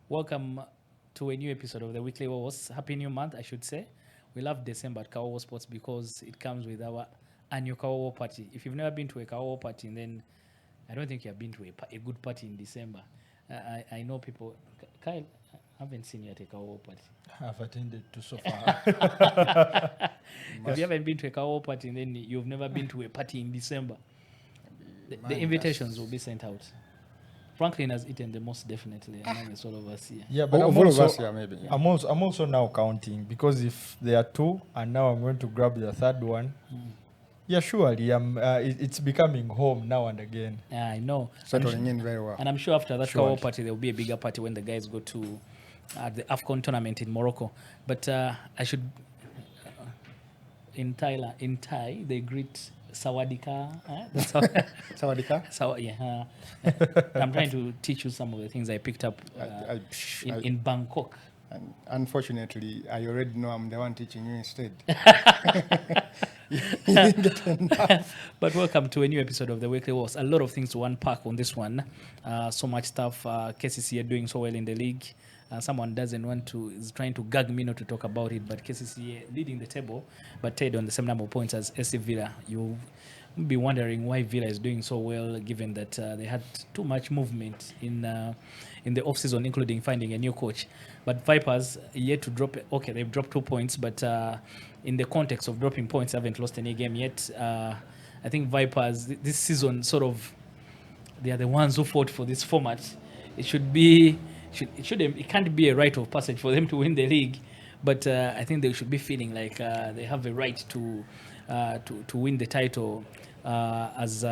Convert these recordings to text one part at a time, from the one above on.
Welcome to a new episode of the Weekly Wowos. Happy new month, I should say. We love December at Kawowo Sports because it comes with our annual Kawowo party. If you've never been to a Kawowo party, then I don't think you've been to a good party in December. I know people. Kyle, I haven't seen you at a Kawowo party. I've attended to so far. If you haven't been to a Kawowo party, then you've never been to a party in December. The invitations will be sent out. Franklin has eaten the most, definitely, among all of us here. Yeah, but All of us here, maybe. I'm also now counting, because if there are two and now I'm going to grab the third one, yeah, surely it's becoming home now and again. Yeah, I know. Settling in very well. And I'm sure after that Sure. Kawowo party, there will be a bigger party when the guys go to the AFCON tournament in Morocco. But I should, in Thai, they greet Sawadika. That's how. Sawadika? Yeah. I'm trying to teach you some of the things I picked up in Bangkok. And unfortunately, I already know I'm the one teaching you instead. But welcome to a new episode of the Weekly Wars. A lot of things to unpack on this one. So much stuff. KCC are doing so well in the league. Someone is trying to gag me not to talk about it, but KCC leading the table, but tied on the same number of points as SC Villa. You'll be wondering why Villa is doing so well, given that they had too much movement in the off-season, including finding a new coach. But Vipers yet to drop. Okay, they've dropped 2 points, but in the context of dropping points, haven't lost any game yet. I think Vipers this season they are the ones who fought for this format. It can't be a rite of passage for them to win the league, but I think they should be feeling like they have a right to win the title as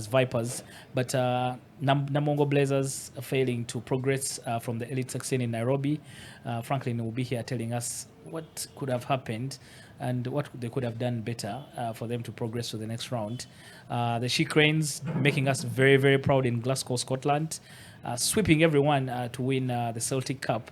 Vipers. But Namongo Blazers are failing to progress from the Elite 16 in Nairobi. Franklin will be here telling us what could have happened and what they could have done better for them to progress to the next round. The She Cranes making us very, very proud in Glasgow, Scotland. Sweeping everyone to win the Celtic Cup.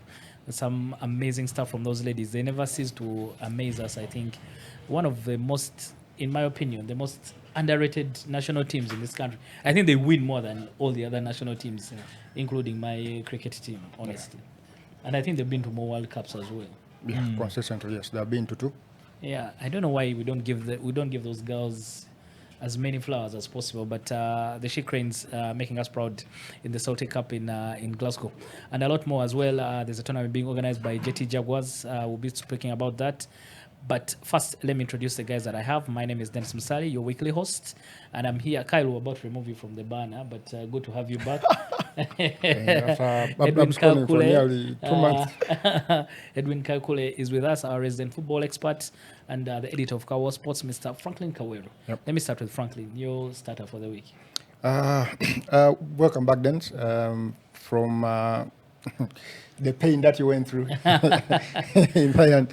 Some amazing stuff from those ladies. They never cease to amaze us, I think. One of the most, in my opinion, the most underrated national teams in this country. I think they win more than all the other national teams, including my cricket team, honestly. And I think they've been to more World Cups as well. Yeah, consistently, yes. They have been to two. Yeah, I don't know why we don't give those girls as many flowers as possible, but the She Cranes making us proud in the Celtic Cup in Glasgow, and a lot more as well. There's a tournament being organized by JT Jaguars. We'll be speaking about that. But first, let me introduce the guys that I have. My name is Dennis Musali, your weekly host, and I'm here. Kyle, we're about to remove you from the banner, but good to have you back. I'm scrolling for nearly 2 months. Edwin Kalkule is with us, our resident football expert, and the editor of Kawowo Sports, Mr. Franklin Kawowo. Yep. Let me start with Franklin, your starter for the week. Welcome back, Dens, from the pain that you went through. In Thailand.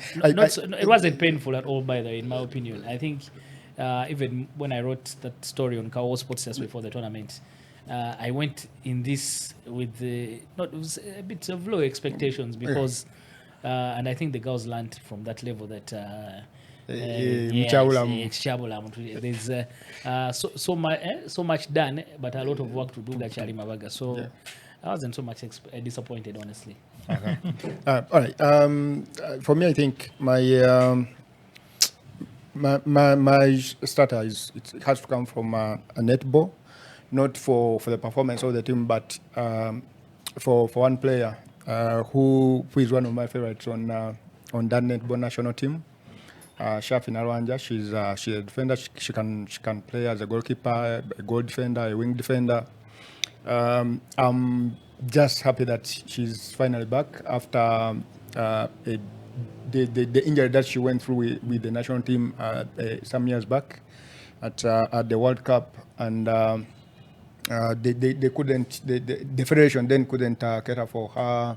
It wasn't painful at all, by the way, in my opinion. I think even when I wrote that story on Kawowo Sports just before the tournament, I went in this with it was a bit of low expectations because, and I think the girls learned from that level that there's so much done, but a lot of work to do. Mabaga. So yeah. I wasn't so much disappointed, honestly. Okay. All right. For me, I think my starter it has to come from a netball, not for the performance of the team, but for one player who is one of my favorites on that netball national team. Shafi Narwanja, she's a defender. She can play as a goalkeeper, a goal defender, a wing defender. I'm just happy that she's finally back after the injury that she went through with the national team some years back at the World Cup, and they couldn't. The federation then couldn't cater for her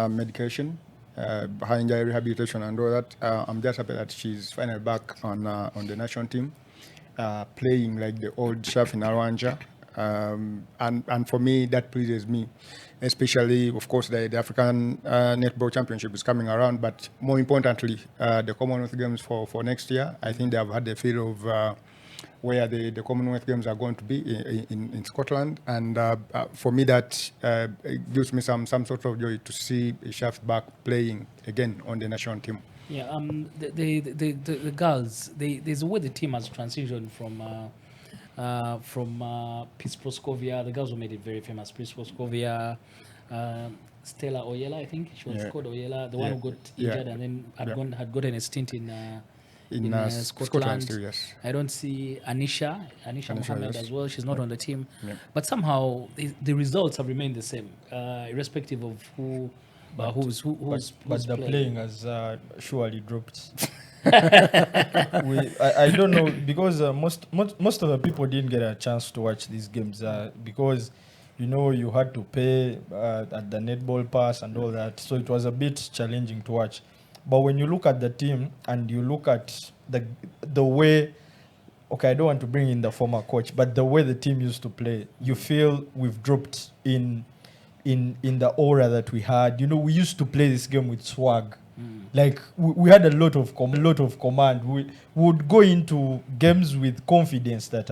medication, her injury rehabilitation, and all that. I'm just happy that she's finally back on the national team, playing like the old Shafi Narwanja. And for me, that pleases me, especially, of course, the African Netball Championship is coming around, but more importantly, the Commonwealth Games for next year. I think they have had a feel of where the Commonwealth Games are going to be in Scotland. And for me, that gives me some sort of joy to see Shafts back playing again on the national team. Yeah, the girls, there's a way the team has transitioned from Peace Proscovia. The girls who made it very famous, Peace Proscovia, Stella Oyela, I think she was Yeah. called Oyela, the one who got injured and then had gotten a stint in Scotland. Still, yes. I don't see Anisha Mohammed yes. as well. She's not on the team, Yeah. but somehow the results have remained the same, irrespective of who's But the playing. playing has surely dropped. I don't know, because most of the people didn't get a chance to watch these games because you had to pay at the netball pass and all that, so it was a bit challenging to watch. But when you look at the team and you look at the way, okay, I don't want to bring in the former coach, but the way the team used to play, you feel we've dropped in the aura that we had. We used to play this game with swag. Like we had a lot of command. We would go into games with confidence that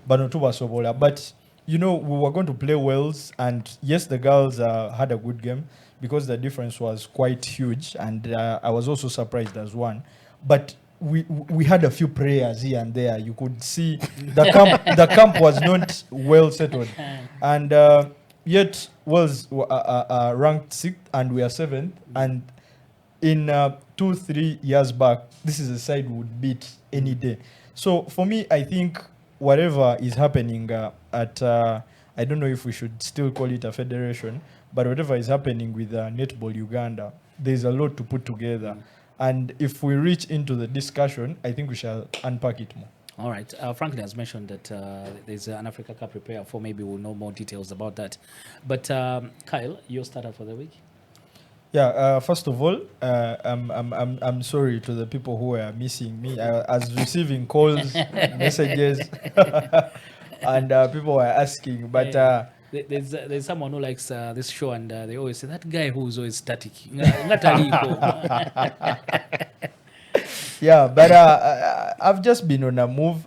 Banotuba Sobola. But we were going to play Wales, and yes, the girls had a good game because the difference was quite huge, and I was also surprised as one. But we had a few prayers here and there. You could see the camp was not well settled, and yet Wales ranked 6th and we are 7th, and in 2-3 years back, this is a side we would beat any day. So for me, I think whatever is happening at I don't know if we should still call it a federation, but whatever is happening with Netball Uganda, there's a lot to put together. And if we reach into the discussion, I think we shall unpack it more. All right. Franklin has mentioned that there's an Africa Cup prepare for. Maybe we'll know more details about that. But Kyle, your starter for the week? Yeah. First of all, I'm sorry to the people who are missing me. I was receiving calls, messages, and people were asking. But there's someone who likes this show, and they always say that guy who's always static. Yeah, but I've just been on a move,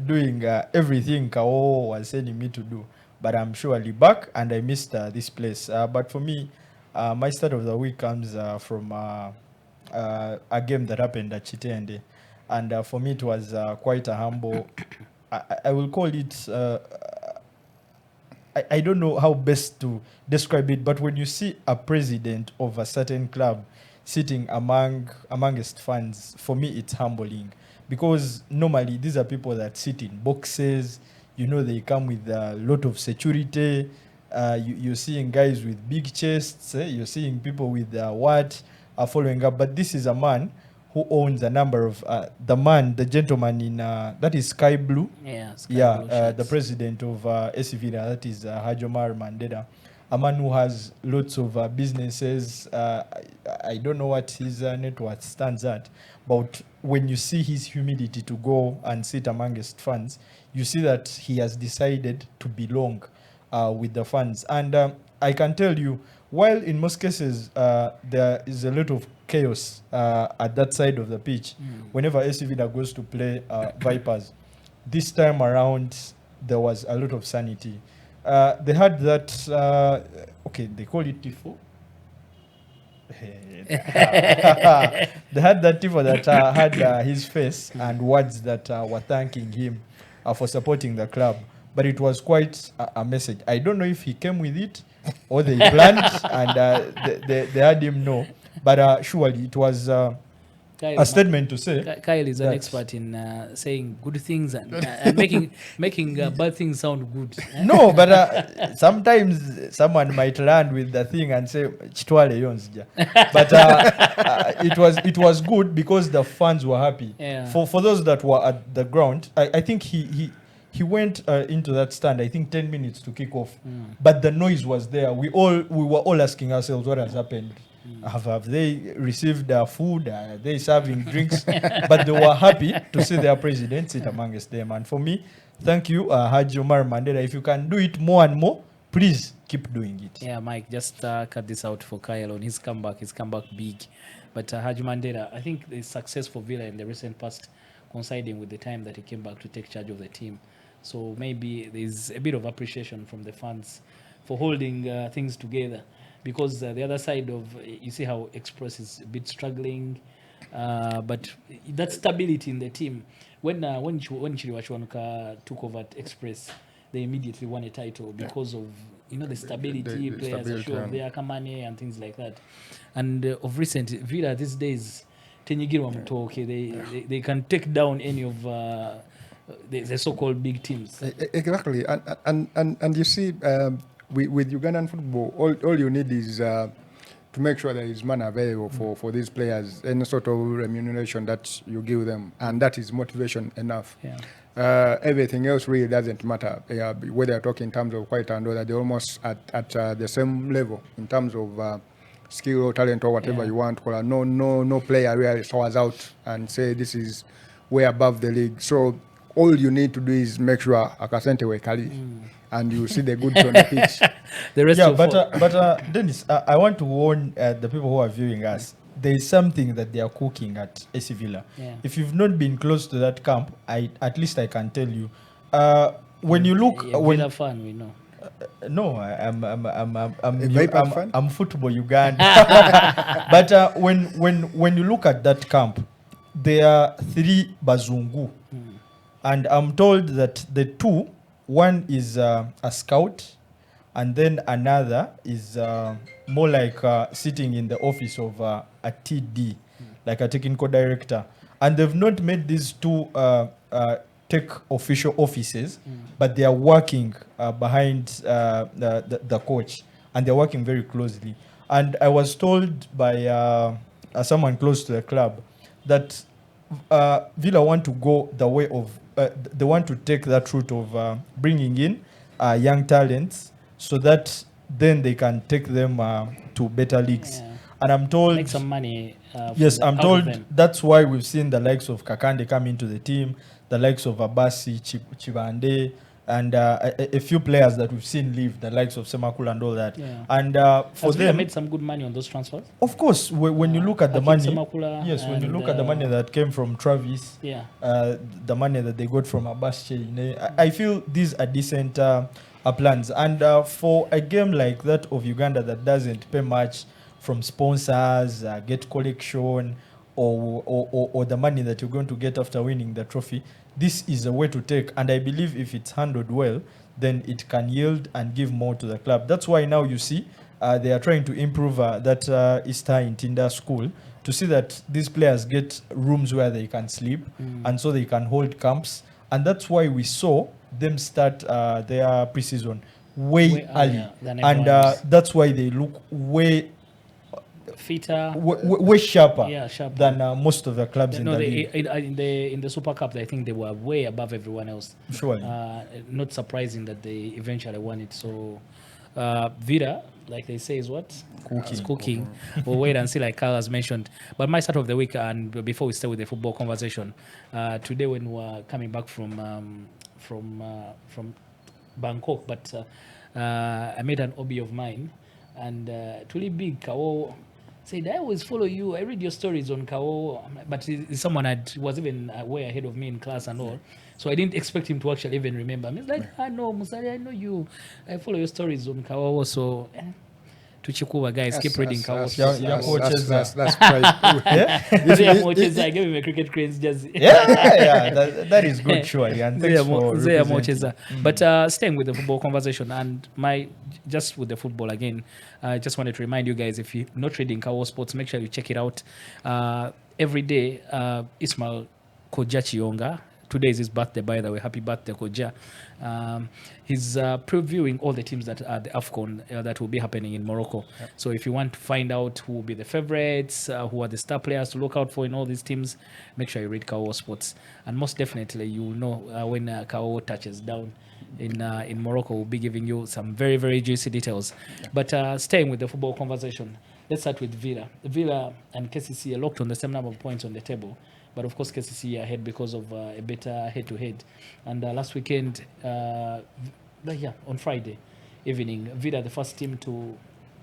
doing everything Kawowo was sending me to do. But I'm surely back, and I missed this place. But for me, my start of the week comes from a game that happened at Chitende. And for me, it was quite a humble, I will call it, I don't know how best to describe it, but when you see a president of a certain club sitting amongst fans, for me it's humbling, because normally these are people that sit in boxes, they come with a lot of security. You're seeing guys with big chests, you're seeing people with following up, but this is a man who owns a number of the gentleman in that is Sky Blue. The president of Esivira, that is Hajomar Mandela, a man who has lots of businesses. I don't know what his net worth stands at, but when you see his humility to go and sit amongst fans, you see that he has decided to belong with the fans. And I can tell you, while in most cases there is a lot of chaos at that side of the pitch, whenever AC Vida goes to play Vipers, this time around there was a lot of sanity. They had that, they call it tifo. They had that tifo that had his face and words that were thanking him for supporting the club. But it was quite a message. I don't know if he came with it or they planned and they had him know. But surely it was a statement to say. Kyle is an expert in saying good things and making bad things sound good. No, but sometimes someone might land with the thing and say Chitwale Yonzja. But it was good because the fans were happy. Yeah. For those that were at the ground, I think he went into that stand, I think 10 minutes to kick off. But the noise was there. We were all asking ourselves what has happened. Have they received food? Are they serving drinks? But they were happy to see their president sit amongst them. And for me, thank you, Haji Omar Mandela. If you can do it more and more, please keep doing it. Yeah, Mike, just cut this out for Kyle on his comeback. His comeback big. But Haji Mandela, I think the success for Villa in the recent past coinciding with the time that he came back to take charge of the team. So maybe there's a bit of appreciation from the fans for holding things together, because the other side of you see how Express is a bit struggling, but that stability in the team. When Chiriwachwanuka took over at Express, they immediately won a title because of the stability. The Players are stability sure of their Kamane and things like that. And of recent, Villa these days, Tenyigirwa Mutoke, they can take down any of the so-called big teams. Exactly, and you see, with Ugandan football, all you need is to make sure there is money available for these players, any sort of remuneration that you give them, and that is motivation enough. Yeah. Everything else really doesn't matter. Whether you're talking in terms of quality and all that, they're almost at the same level in terms of skill or talent or whatever Yeah. you want. No player really soars out and say this is way above the league. So all you need to do is make sure Akasente Wekali, and you see the goods on the pitch. The rest Yeah, of but Dennis, I want to warn the people who are viewing us. There is something that they are cooking at AC Villa. Yeah. If you've not been close to that camp, at least I can tell you. When you look, Villa fan, we know. no, I'm Vipers fan? I'm football Uganda. But when you look at that camp, there are 3 Bazungu, and I'm told that the 2, one is a scout, and then another is more like sitting in the office of a TD, like a technical director. And they've not made these 2 take official offices, but they are working behind the coach, and they're working very closely. And I was told by someone close to the club that Villa want to go the way of they want to take that route of bringing in young talents, so that then they can take them to better leagues. Yeah. And I'm told, Make some money. yes, I'm out of told them. that's why we've seen the likes of Kakande come into the team, the likes of Abasi, Chibande, and a few players that we've seen leave, the likes of Semakula and all that. Yeah. And for Has Villa them, made some good money on those transfers. of course, when you look at the Hakim money, Semakula yes, when you and, look at the money that came from Travis, Yeah. the money that they got from Abasche, I feel these are decent plans. And for a game like that of Uganda that doesn't pay much from sponsors, get collection, or the money that you're going to get after winning the trophy, this is a way to take. And I believe if it's handled well, then it can yield and give more to the club. That's why now you see they are trying to improve that Easter in Tinda school, to see that these players get rooms where they can sleep, and so they can hold camps. And that's why we saw them start their preseason way early. earlier than And everyone else. that's why they look way Fitter. sharper, Yeah, sharper. than most of the clubs in No, the they, league. in the Super Cup, I think they were way above everyone else. Surely. Not surprising that they eventually won it. So, Villa, like they say, is what? It's cooking. We'll wait and see, like Carl has mentioned. But my start of the week, and before we start with the football conversation, today when we were coming back from Bangkok, but I met an hobby of mine, and truly big Kawowo said, I always follow you. I read your stories on Kawowo. But he's someone that was even way ahead of me in class and all. So I didn't expect him to actually even remember me. He's like, I know, Musari, I know you. I follow your stories on Kawowo. So, Tuchikuba, guys, keep reading Kawowo. That's right. I gave him a cricket craze just. That is good, surely. And thanks for representing. But staying with the football conversation, and just with the football again, I just wanted to remind you guys, if you're not reading Kawowo Sports, make sure you check it out. Every day, Ismail Koja Chionga, today is his birthday, by the way. Happy birthday, Koja. He's previewing all the teams that are the AFCON that will be happening in Morocco. Yep. So if you want to find out who will be the favorites, who are the star players to look out for in all these teams, make sure you read Kawowo Sports. And most definitely, you will know when Kawowo touches down in Morocco. We'll be giving you some very, very juicy details. But staying with the football conversation, let's start with Villa. Villa and KCC are locked on the same number of points on the table. But of course, KCC are ahead because of a better head-to-head. And last weekend, on Friday evening, Villa, the first team to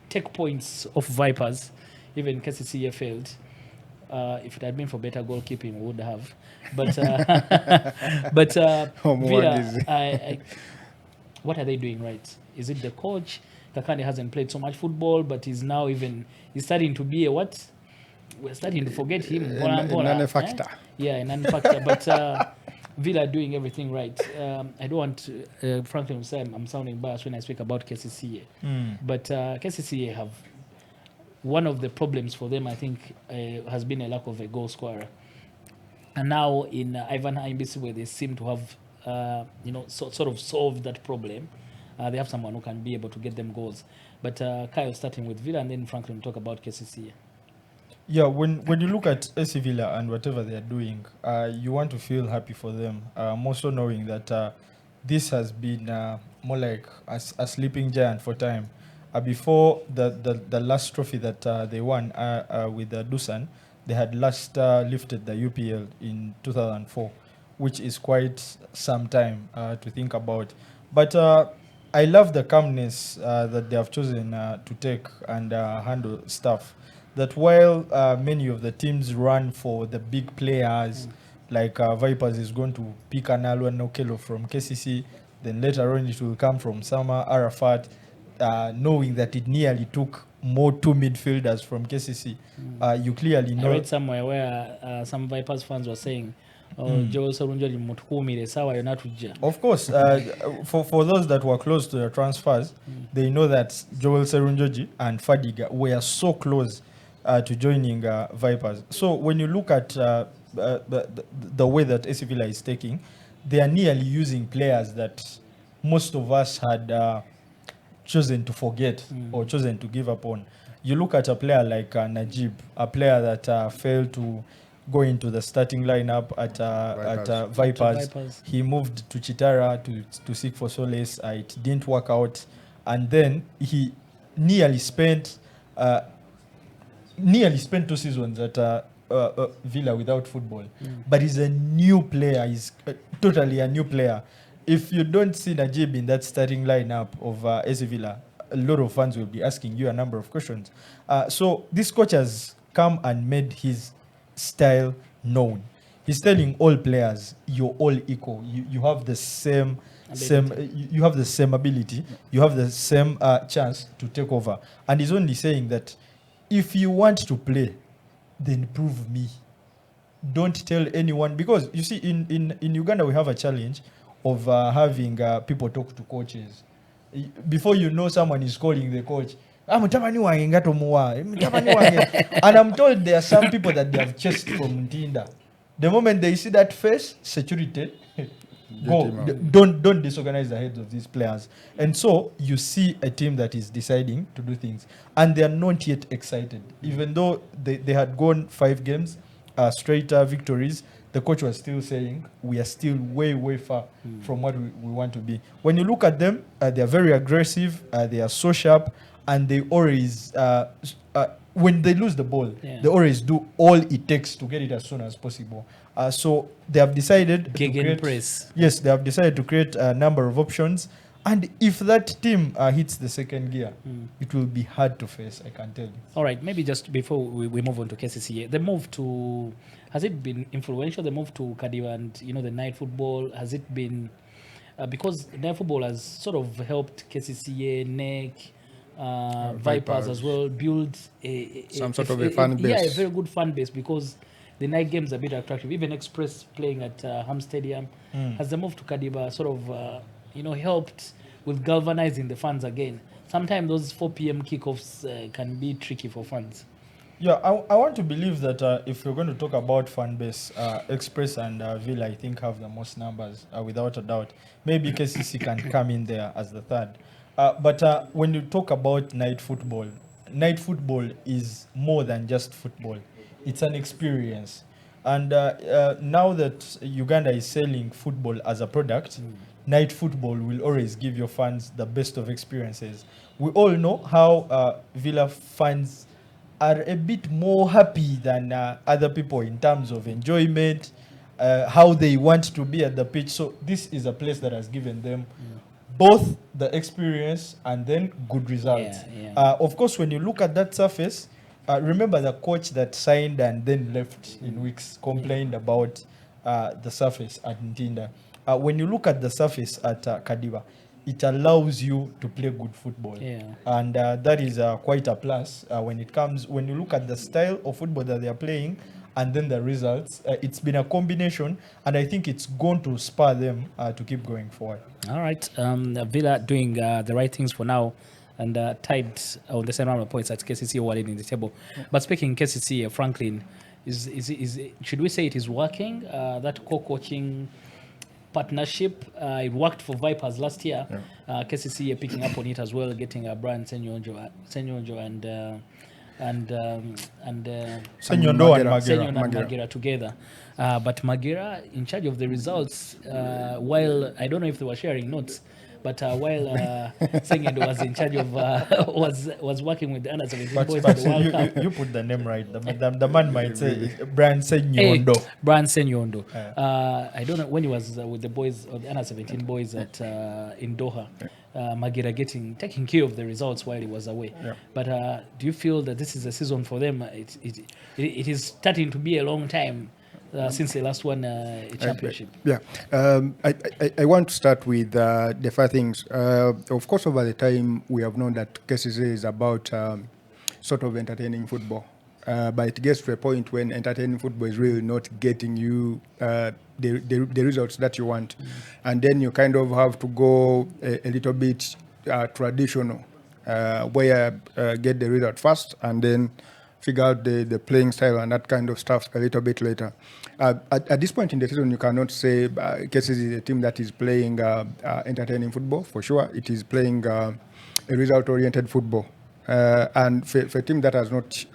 take points off Vipers, even KCC failed. If it had been for better goalkeeping, we would have. But but Villa, what are they doing right? Is it the coach? Kakane hasn't played so much football, but he's now he's starting to be a what? We're starting to forget him. A non-factor. Yeah, a non-factor. But Villa doing everything right. I don't want to, frankly, I'm sounding biased when I speak about KCCA. But KCCA have one of the problems for them, I think, has been a lack of a goal scorer. And now in Ivan Haimbisi, where they seem to have, sort of solved that problem, they have someone who can be able to get them goals. But Kyle starting with Villa, and then Franklin talk about KCCA. Yeah, when you look at AC Villa and whatever they are doing, you want to feel happy for them. More so knowing that this has been more like a sleeping giant for time. Before the last trophy that they won with Dusan, they had last lifted the UPL in 2004, which is quite some time to think about. But I love the calmness that they have chosen to take and handle stuff. That while many of the teams run for the big players, like Vipers is going to pick an Alwan Okelo from KCC, then later on it will come from Sama Arafat, knowing that it nearly took more two midfielders from KCC. You clearly know. I read somewhere where some Vipers fans were saying, Joel Serunjoji mutukumire sawa yonatuja. Of course, for those that were close to the transfers, they know that Joel Serunjoji and Fadiga were so close to joining Vipers. So when you look at the way that AC Villa is taking, they are nearly using players that most of us had chosen to forget or chosen to give up on. You look at a player like Najib, a player that failed to go into the starting lineup at Vipers. He moved to Chitara to seek for solace. It didn't work out, and then he nearly spent 2 seasons at Villa without football. But he's a new player. He's totally a new player. If you don't see Najib in that starting lineup of AC Villa, a lot of fans will be asking you a number of questions. So this coach has come and made his style known. He's telling all players, you're all equal. You have the same you have the same ability. You have the same chance to take over. And he's only saying that if you want to play, then prove me. Don't tell anyone, because you see in Uganda we have a challenge of having people talk to coaches. Before you know, someone is calling the coach. And I'm told there are some people that they have chased from Ntinda. The moment they see that face, security, go. Don't disorganize the heads of these players. And so you see a team that is deciding to do things, and they are not yet excited. Even though they had gone 5 games straight victories, the coach was still saying we are still way far from what we want to be. When you look at them, they are very aggressive, they are so sharp, and they always when they lose the ball, they always do all it takes to get it as soon as possible. So they have decided to create, yes, they have decided to create a number of options, and if that team hits the second gear, it will be hard to face, I can tell you. All right, maybe just before we move on to KCCA, the move to, has it been influential, the move to Kadiwa and the night football? Has it been because night football has sort of helped KCCA, NEC, Vipers as well build some sort of a fan base. Yeah, a very good fan base, because the night games are a bit attractive. Even Express playing at Ham Stadium. Has the move to Kadiba sort of helped with galvanizing the fans again? Sometimes those 4 p.m. kickoffs can be tricky for fans. Yeah, I want to believe that if we're going to talk about fan base, Express and Villa, I think, have the most numbers, without a doubt. Maybe KCC can come in there as the third. But when you talk about night football is more than just football. It's an experience. And now that Uganda is selling football as a product, night football will always give your fans the best of experiences. We all know how Villa fans are a bit more happy than other people in terms of enjoyment, how they want to be at the pitch. So this is a place that has given them both the experience and then good results. Of course, when you look at that surface, remember the coach that signed and then left in weeks complained about the surface at Ntinda. When you look at the surface at Kadiba, it allows you to play good football. Yeah. And that is quite a plus when you look at the style of football that they are playing and then the results. It's been a combination, and I think it's going to spur them to keep going forward. All right. Villa doing the right things for now, and tied on the same amount of points at KCC while in the table. But speaking KCC, Franklin, should we say it is working? That co-coaching partnership, it worked for Vipers last year. KCC are picking up on it as well, getting Brian Senyonjo and Senyondo and Magira together. But Magira in charge of the results, while I don't know if they were sharing notes, but while Senyondo was in charge of was working with the under 17 boys at the World Cup. You put the name right. The man might say Brian Senyondo. Hey, Brian Senyondo. I don't know when he was with the boys or the under 17 boys at in Doha. Magira taking care of the results while he was away. But do you feel that this is a season for them? It is starting to be a long time since they last won a championship. I want to start with the first things. Of course, over the time we have known that KCC is about sort of entertaining football. But it gets to a point when entertaining football is really not getting you the results that you want. And then you kind of have to go a little bit traditional, where get the result first and then figure out the playing style and that kind of stuff a little bit later. At this point in the season, you cannot say KCC is a team that is playing entertaining football. For sure, it is playing a result-oriented football. And for a team that has not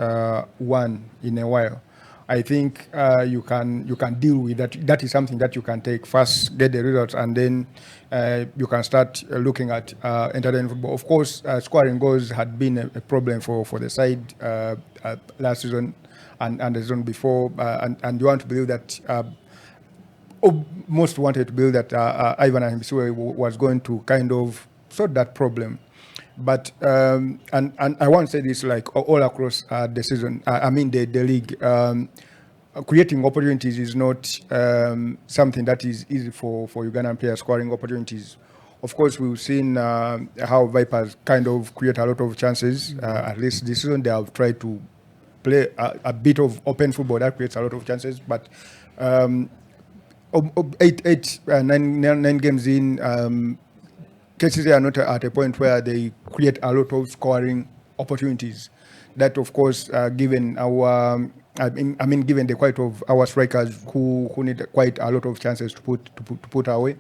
won in a while, I think you can deal with that. That is something that you can take first, get the results, and then you can start looking at entertaining football. Of course, scoring goals had been a problem for the side last season and the season before, and you want to believe that. Most wanted to believe that Ivan Ahimsiwe was going to kind of sort that problem. But and I want to say this like all across the season. I mean the league. Creating opportunities is not something that is easy for Ugandan players. Scoring opportunities. Of course, we've seen how Vipers kind of create a lot of chances. At least this season, they have tried to play a bit of open football that creates a lot of chances. But 9 games in. KCC are not at a point where they create a lot of scoring opportunities. That, of course, given our, given the quality of our strikers who need quite a lot of chances to put away.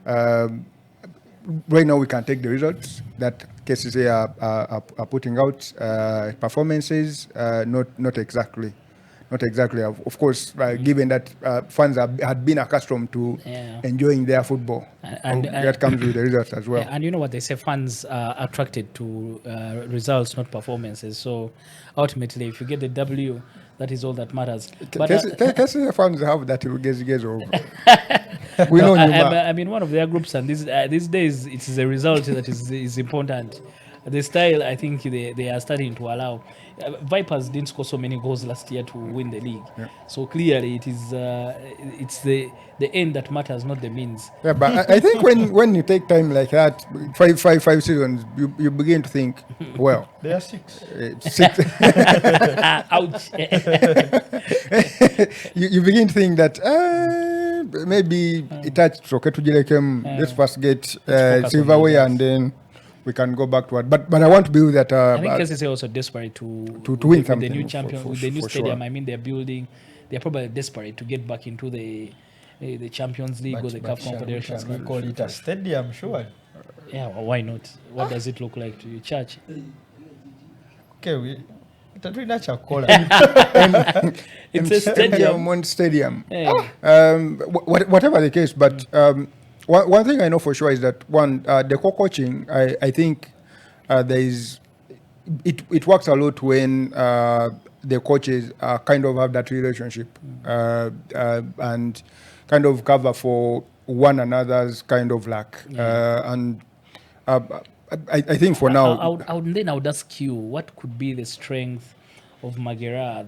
Right now, we can take the results that KCC are putting out. Performances, not exactly. Not exactly. Of course, given that fans had been accustomed to enjoying their football, and that comes with the results as well. And you know what they say, fans are attracted to results, not performances. So ultimately, if you get the W, that is all that matters. But fans have that gaze over. We know I'm in one of their groups, and these days it is a result that is important. The style, I think they are starting to allow. Vipers didn't score so many goals last year to win the league. So clearly it is it's the end that matters, not the means. Yeah, but I think when you take time like that, five seasons, you begin to think, well, there are 6. 6. Ouch. you begin to think that maybe it touched Roketujilekem. Let's first get silverware and then we can go back to it. But I want to build that. I think KCC also desperate to win something. The new champion, with the new stadium. Sure. I mean, they're building. They're probably desperate to get back into the Champions League or the CAF Confederations. Shall we call it a stadium? Sure. Yeah, well, why not? What does it look like to you, Church? Okay, it's a stadium. Stadium. Hey. Whatever the case, but. One thing I know for sure is that the co-coaching, I think there is it works a lot when the coaches kind of have that relationship and kind of cover for one another's kind of lack. And I think for now, I would ask you, what could be the strength of Magera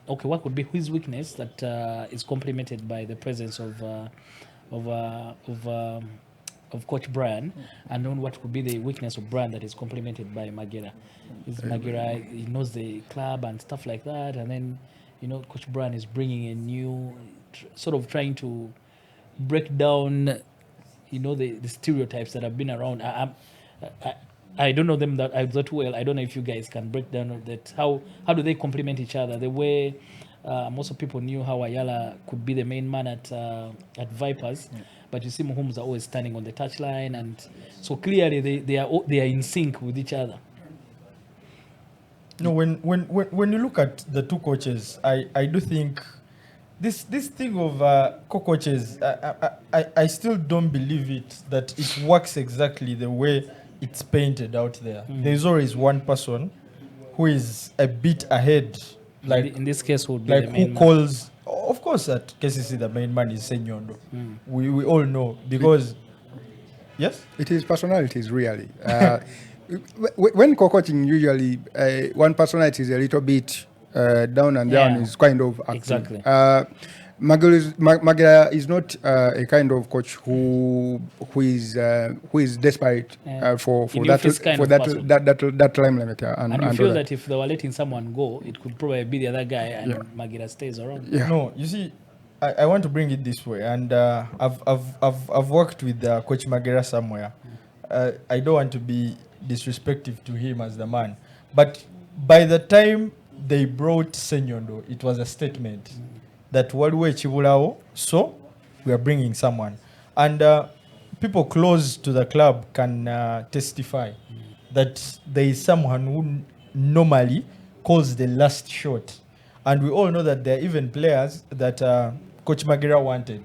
okay, what could be his weakness that is complemented by the presence of uh, of um, of Coach Brian, and then what could be the weakness of Brian that is complemented by Magera? Is Magera, he knows the club and stuff like that, and then Coach Brian is bringing a new sort of trying to break down the stereotypes that have been around. I don't know them that well. I don't know if you guys can break down that. How do they complement each other? The way most of people knew how Ayala could be the main man at Vipers, but you see Muhum's are always standing on the touchline, and so clearly they are in sync with each other. No, when you look at the two coaches, I do think this thing of co-coaches, I still don't believe it that it works exactly the way it's painted out there. There's always one person who is a bit ahead, like in this case would be like the main who man. calls. Of course, at KCC the main man is Senyondo. We all know because yes, It is personalities, really. When co-coaching, usually one personality is a little bit down and down is kind of acting. Exactly. Magera is not a kind of coach who is desperate for that limelight. And you feel that if they were letting someone go, it could probably be the other guy, and Magera stays around. Yeah. No, you see, I want to bring it this way, and I've worked with Coach Magera somewhere. I don't want to be disrespectful to him as the man, but by the time they brought Senyondo, it was a statement that Walwe Chibulao, so we are bringing someone, and people close to the club can testify that there is someone who normally calls the last shot, and we all know that there are even players that Coach Magera wanted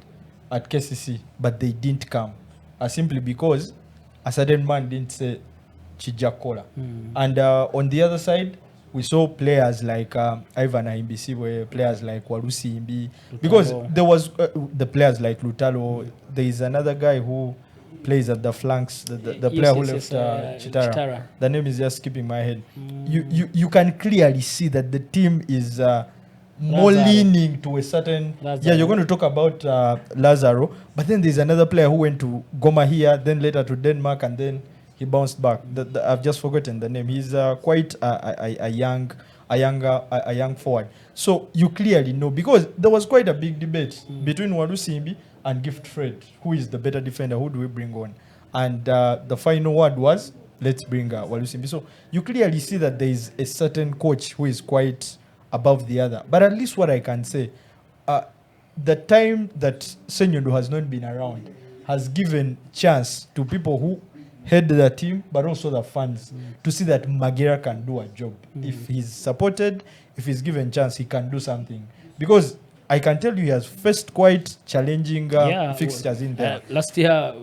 at KCC, but they didn't come, simply because a certain man didn't say Chijakola. And on the other side, we saw players like Ivan Ahimbisiwe, players like Walusi Imbi, because there was the players like Lutalo. There is another guy who plays at the flanks, the player who left Chitara. The name is just skipping my head. You can clearly see that the team is more leaning to a certain. Lazaro. Yeah, you're going to talk about Lazaro, but then there's another player who went to Goma here, then later to Denmark, and then he bounced back. I've just forgotten the name. He's quite a young forward. So you clearly know, because there was quite a big debate between Walusimbi and Gift Fred, who is the better defender, who do we bring on? And the final word was, let's bring Walusimbi. So you clearly see that there is a certain coach who is quite above the other. But at least what I can say, the time that Senyondo has not been around has given chance to people who head the team, but also the fans, to see that Magera can do a job. If he's supported, if he's given chance, he can do something. Because I can tell you he has faced quite challenging fixtures in there. Last year,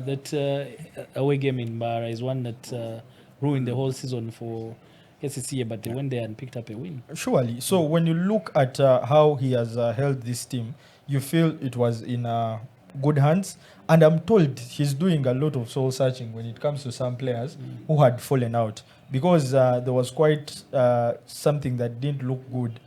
that away game in Bara is one that ruined the whole season for KCC, but they went there and picked up a win. Surely. So when you look at how he has held this team, you feel it was in good hands. And I'm told he's doing a lot of soul searching when it comes to some players who had fallen out, because there was quite something that didn't look good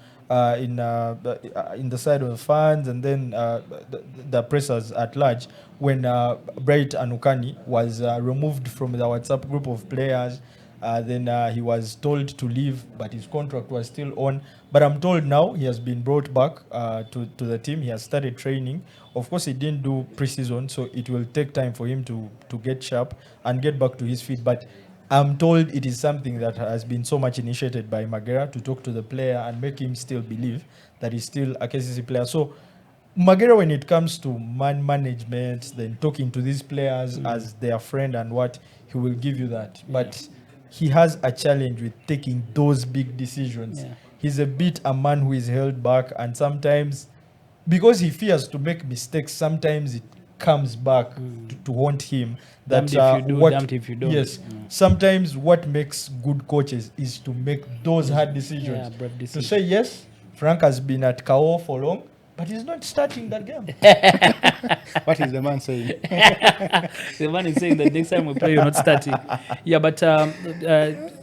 in the side of the fans and then the pressers at large when Bright Anukani was removed from the WhatsApp group of players. Then he was told to leave, but his contract was still on. But I'm told now he has been brought back to the team. He has started training. Of course, he didn't do preseason, so it will take time for him to get sharp and get back to his feet. But I'm told it is something that has been so much initiated by Magera to talk to the player and make him still believe that he's still a KCC player. So Magera, when it comes to man management, then talking to these players as their friend and what, he will give you that. But he has a challenge with taking those big decisions. He's a bit a man who is held back, and sometimes, because he fears to make mistakes, sometimes it comes back to haunt him. That damned if you don't. Yes, sometimes what makes good coaches is to make those hard decisions. Brave To decisions. say, yes, Frank has been at Kawowo for long, but he's not starting that game. What is the man saying? The man is saying that next time we play, you're not starting. Yeah, but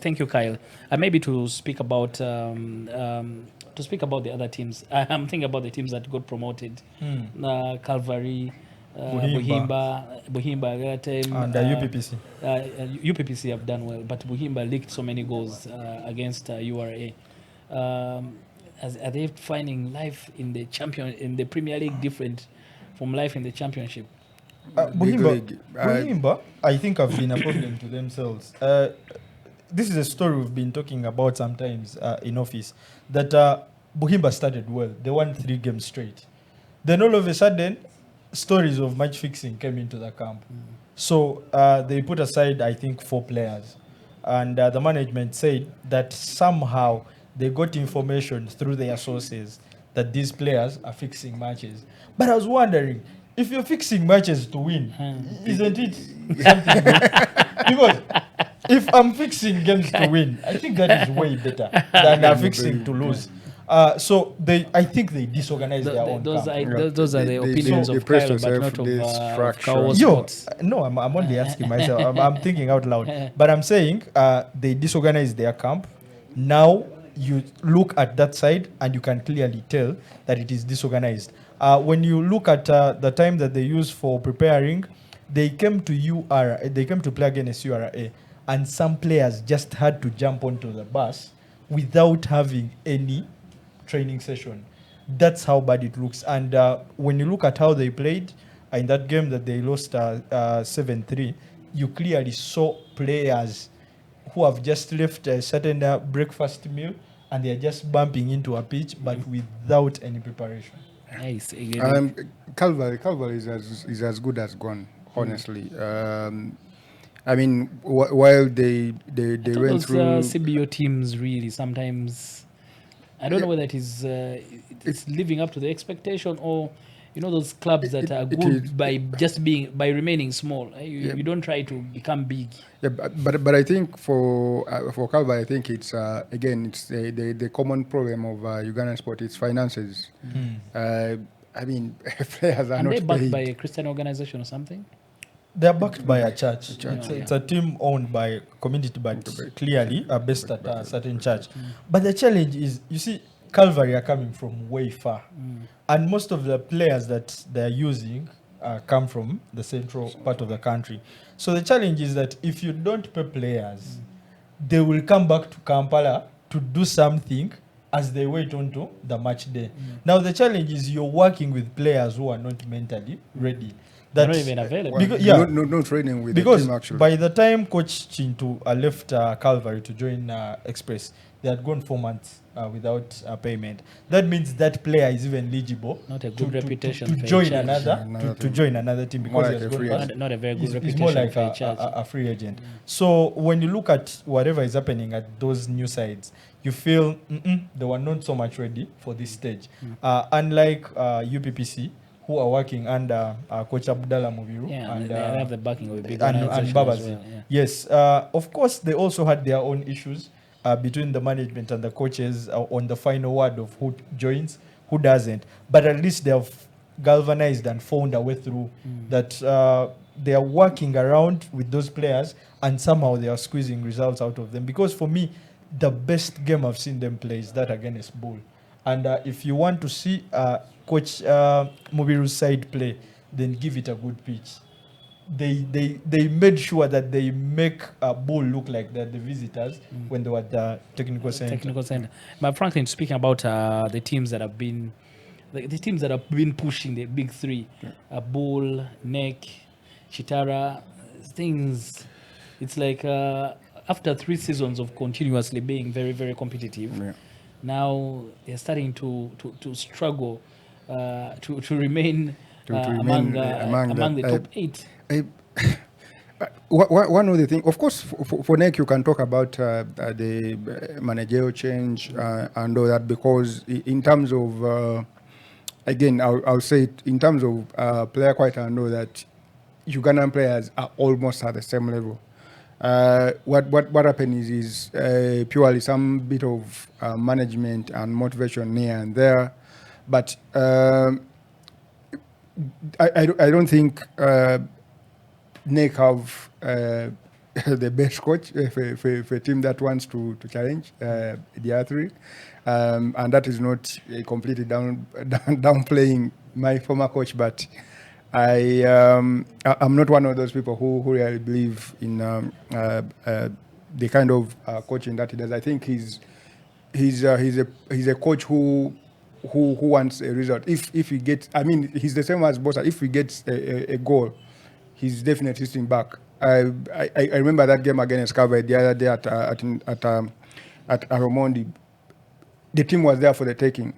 thank you, Kyle. Maybe to speak about the other teams. I'm thinking about the teams that got promoted. Calvary, Buhimba, that time, And UPPC. UPPC have done well, but Buhimba leaked so many goals against URA. Are they finding life in the Premier League different from life in the Championship? Big Buhimba, league. Buhimba, I think, have been a problem to themselves. This is a story we've been talking about sometimes in office, that Buhimba started well. They won 3 games straight. Then all of a sudden, stories of match fixing came into the camp. So they put aside, I think, 4 players. And the management said that somehow they got information through their sources that these players are fixing matches. But I was wondering, if you're fixing matches to win, isn't it something good? Because if I'm fixing games to win, I think that is way better than fixing to lose. So I think they disorganized their own Those camp. are the opinions they of pressed Kyle, but yourself not this of fracture. Kawowo Yo, Sports. no, I'm only asking myself. I'm thinking out loud. But I'm saying they disorganized their camp. Now you look at that side and you can clearly tell that it is disorganized. When you look at the time that they use for preparing, they came to play against URA, and some players just had to jump onto the bus without having any training session. That's how bad it looks. And when you look at how they played in that game that they lost 7-3, you clearly saw players who have just left a certain breakfast meal and they're just bumping into a pitch, but without any preparation. Nice. Calvary is as good as gone, honestly. I mean, while they went those through CBO teams really sometimes, I don't know whether it's living up to the expectation, or those clubs that are good by remaining small. You don't try to become big. Yeah, but I think for Calvary, I think it's again it's the common problem of Ugandan sport. It's finances. I mean, players are And not they backed paid. by a Christian organization or something. They're backed by a church. Yeah. It's a team owned by a community, but clearly based at a certain church. But the challenge is, you see, Calvary are coming from way far. And most of the players that they're using come from the central part of the country. So the challenge is that if you don't pay players, they will come back to Kampala to do something as they wait onto the match day. Now the challenge is you're working with players who are not mentally ready. They're not even available. No training with Because the team actually. by the time Coach Chintu left Calvary to join Express, they had gone 4 months without payment. That means that player is even eligible Not a good reputation to for a join church. to join another team, More because like he has a free gone agent. past. Not a very good He's reputation more like for a church. a free agent. So when you look at whatever is happening at those new sides, you feel they were not so much ready for this stage. Unlike UPPC, who are working under Coach Abdallah Mubiru And they have the backing of a big and organization Babazi. as well, yeah. Yes, of course, they also had their own issues between the management and the coaches on the final word of who joins, who doesn't. But at least they have galvanized and found a way through that they are working around with those players, and somehow they are squeezing results out of them. Because for me, the best game I've seen them play is that against Bull. And if you want to see Coach Mubiru's side play, then give it a good pitch. They made sure that they make Bull look like they're the visitors when they were at the technical center. But Franklin, speaking about the teams that have been pushing the big three, Bull, NEC, Chitara, things. It's like after 3 seasons of continuously being very, very competitive, now they're starting to struggle to remain among the top 8. One other thing, of course, for NEC you can talk about the managerial change and all that, because in terms of again, I'll say it, in terms of player quality, I know that Ugandan players are almost at the same level. What happened is purely some bit of management and motivation here and there, But I don't think NEC have the best coach for a team that wants to challenge the other three. And that is not completely downplaying my former coach, but I'm not one of those people who really believe in the kind of coaching that he does. I think he's a coach who wants a result. If he gets, I mean, he's the same as Bosa. If he gets a goal, he's definitely sitting back. I remember that game against Calvary the other day at Aromondi. The team was there for the taking.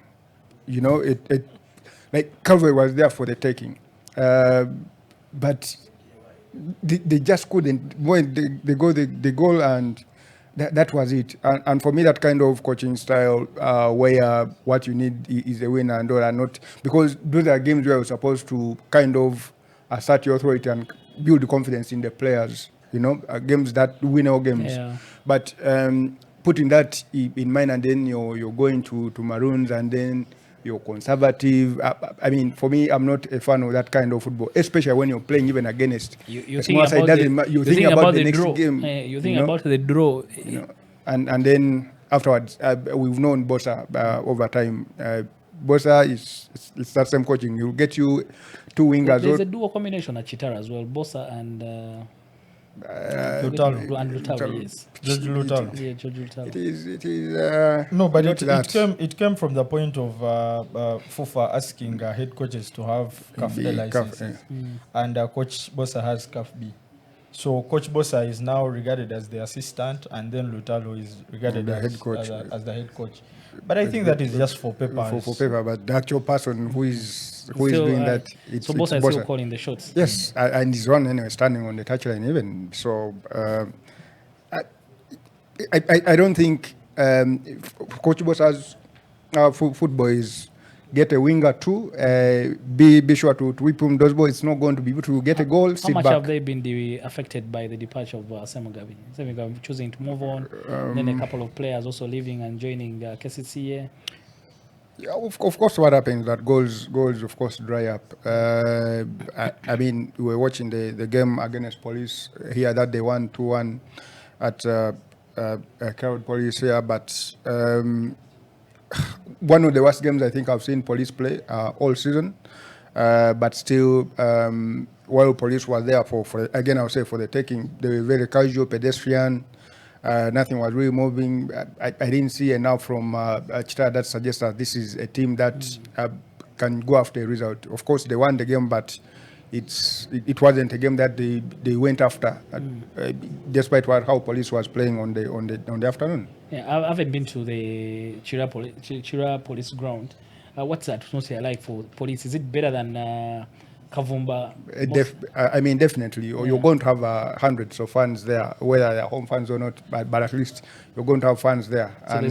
You know, like Calvary was there for the taking. But they just couldn't. When they go the goal, and that was it. And for me, that kind of coaching style, where what you need is a winner and all, and not, because those are games where you're supposed to kind of assert your authority and build confidence in the players. You know, games that win all games. Yeah. But putting that in mind, and then you're going to Maroons, and then you're conservative. I mean, for me, I'm not a fan of that kind of football, especially when you're playing even against. You think about the next draw. game. You think about the draw. You know, and then afterwards, we've known Bosa over time. Bosa is that same coaching. He'll get you two wingers. There's a dual combination at Chitara as well, Bosa and Lutalo. And Lutalo, yes. George Lutalo. Yeah, George Lutalo. It is. No, but not it came from the point of FUFA asking head coaches to have CAF A licenses, and Coach Bosa has CAF B. So Coach Bosa is now regarded as the assistant, and then Lutalo is regarded The as head coach. as the head coach. But I think that is just for paper. For paper, but the actual person who is Still, doing that, so Bosa is still calling the shots. Yes, and he's one anyway, standing on the touchline even. So I don't think Coach Bosa's football is get a winger too, be sure to whip him those balls. It's not going to be able to get a goal, How sit much back. have they been affected by the departure of Semugabi? Semugabi choosing to move on, then a couple of players also leaving and joining KCCA. Yeah, of course, what happens that goals of course dry up. I mean, we were watching the game against Police here that they won 2-1 at Crowd Police here, but one of the worst games I think I've seen Police play all season. But still, while Police was there for again, I would say for the taking, they were very casual, pedestrian. Nothing was really moving. I didn't see enough from Chitara that suggests that this is a team that can go after a result. Of course, they won the game, but it wasn't a game that they went after, despite how Police was playing on the afternoon. Yeah, I haven't been to the Chira Police ground. What's the atmosphere like for Police? Is it better than Kavumba? I mean, definitely. You're going to have hundreds of fans there, whether they're home fans or not, but at least you're going to have fans there. So and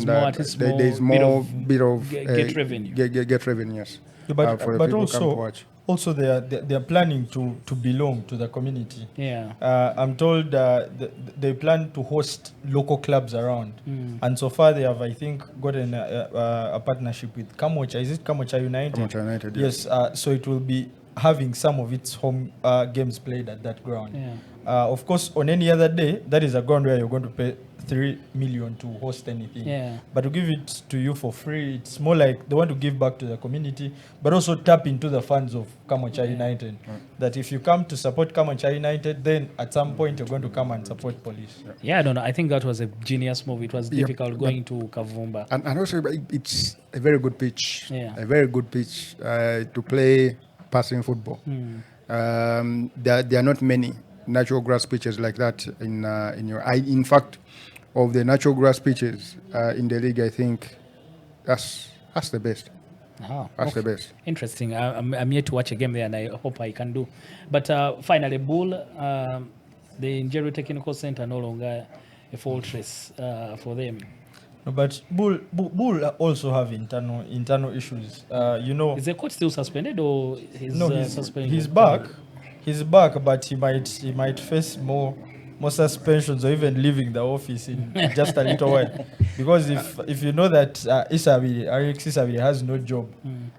there's more bit of get revenue. Get revenue, yes. But For the people who come to also watch. also they are planning to belong to the community. Yeah. I'm told they plan to host local clubs around, and so far they have, I think, gotten a partnership with Kamocha. Is it Kamocha United? Kamocha United, yes. So it will be having some of its home games played at that ground. Yeah. Of course, on any other day, that is a ground where you're going to pay 3 million to host anything. Yeah. But to give it to you for free, it's more like they want to give back to the community, but also tap into the fans of Kamocha United. That if you come to support Kamocha United, then at some point you're going to come and support Police. Yeah, I don't know. I think that was a genius move. It was difficult going to Kavumba. And also, it's a very good pitch. Yeah. A very good pitch to play passing football. There are not many natural grass pitches like that in fact, of the natural grass pitches in the league, I think that's the best. That's the best. Interesting. I'm yet to watch a game there, and I hope I can do. But finally, Bull, the Njeri Technical Center no longer a fortress for them. No, but Bull also have internal issues. Is the coach still suspended, or he's suspended? He's back. He's back, but he might face more more suspensions or even leaving the office in just a little while. Because if you know that Alex Isabile has no job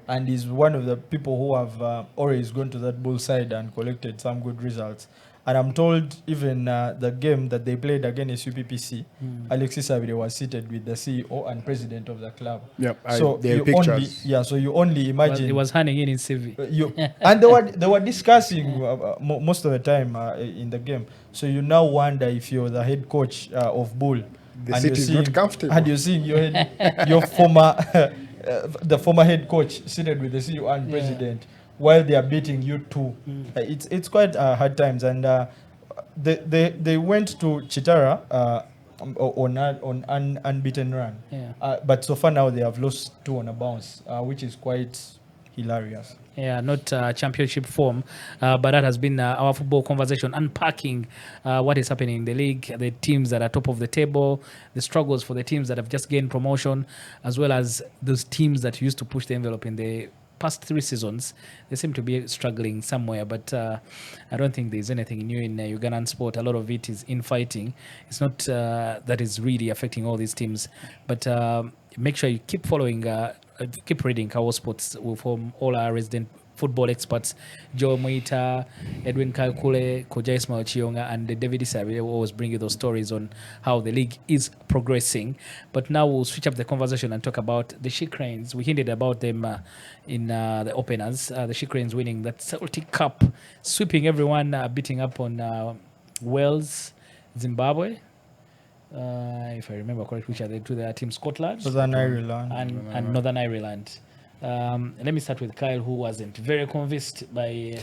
and is one of the people who have always gone to that bull side and collected some good results. And I'm told even the game that they played against UPPC, Alexis Abide was seated with the CEO and president of the club. Yep, So their you pictures. so you only imagine He was handing in his CV. and they were discussing most of the time in the game. So you now wonder if you're the head coach of Bull, The and city is not comfortable. and you're seeing your former the former head coach seated with the CEO and president while they are beating you too. It's quite hard times, and they went to Chitara on an unbeaten run. But so far now they have lost 2 on a bounce, which is quite hilarious. Yeah, not championship form, but that has been our football conversation, unpacking what is happening in the league, the teams that are top of the table, the struggles for the teams that have just gained promotion, as well as those teams that used to push the envelope in the past 3 seasons. They seem to be struggling somewhere, but I don't think there's anything new in Ugandan sport. A lot of it is infighting. It's not that is really affecting all these teams, but make sure you keep following, keep reading Kawowo Sports from all our resident football experts, Joe Muita, Edwin Kalkule, Koja Ismail Chionga, and David Isabe will always bring you those stories on how the league is progressing. But now we'll switch up the conversation and talk about the She Cranes. We hinted about them in the openers. The She Cranes winning that Celtic Cup, sweeping everyone, beating up on Wales, Zimbabwe. If I remember correctly, which are the 2 teams, Scotland Northern Ireland and Northern Ireland. Let me start with Kyle, who wasn't very convinced by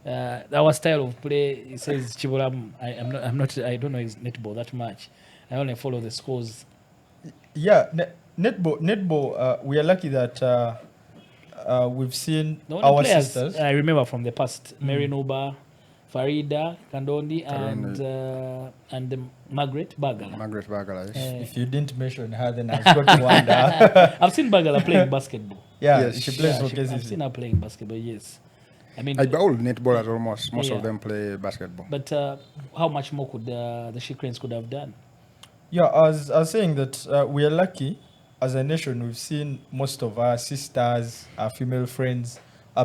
our style of play. He says, Chibolam, I don't know his netball that much. I only follow the scores. Yeah, netball. We are lucky that we've seen The only our players sisters. I remember from the past, Mary Nuba, Farida, Kandondi, and Margaret Bagala. Margaret Bagala, yes. If you didn't mention her, then I've got to wonder. I've seen Bagala playing basketball. Yeah, Yes. she plays for I've KCC. seen her playing basketball, yes. I mean, All netballers almost, most Yeah. of them play basketball. but how much more could the She Cranes could have done? Yeah, I was saying that we are lucky as a nation. We've seen most of our sisters, our female friends,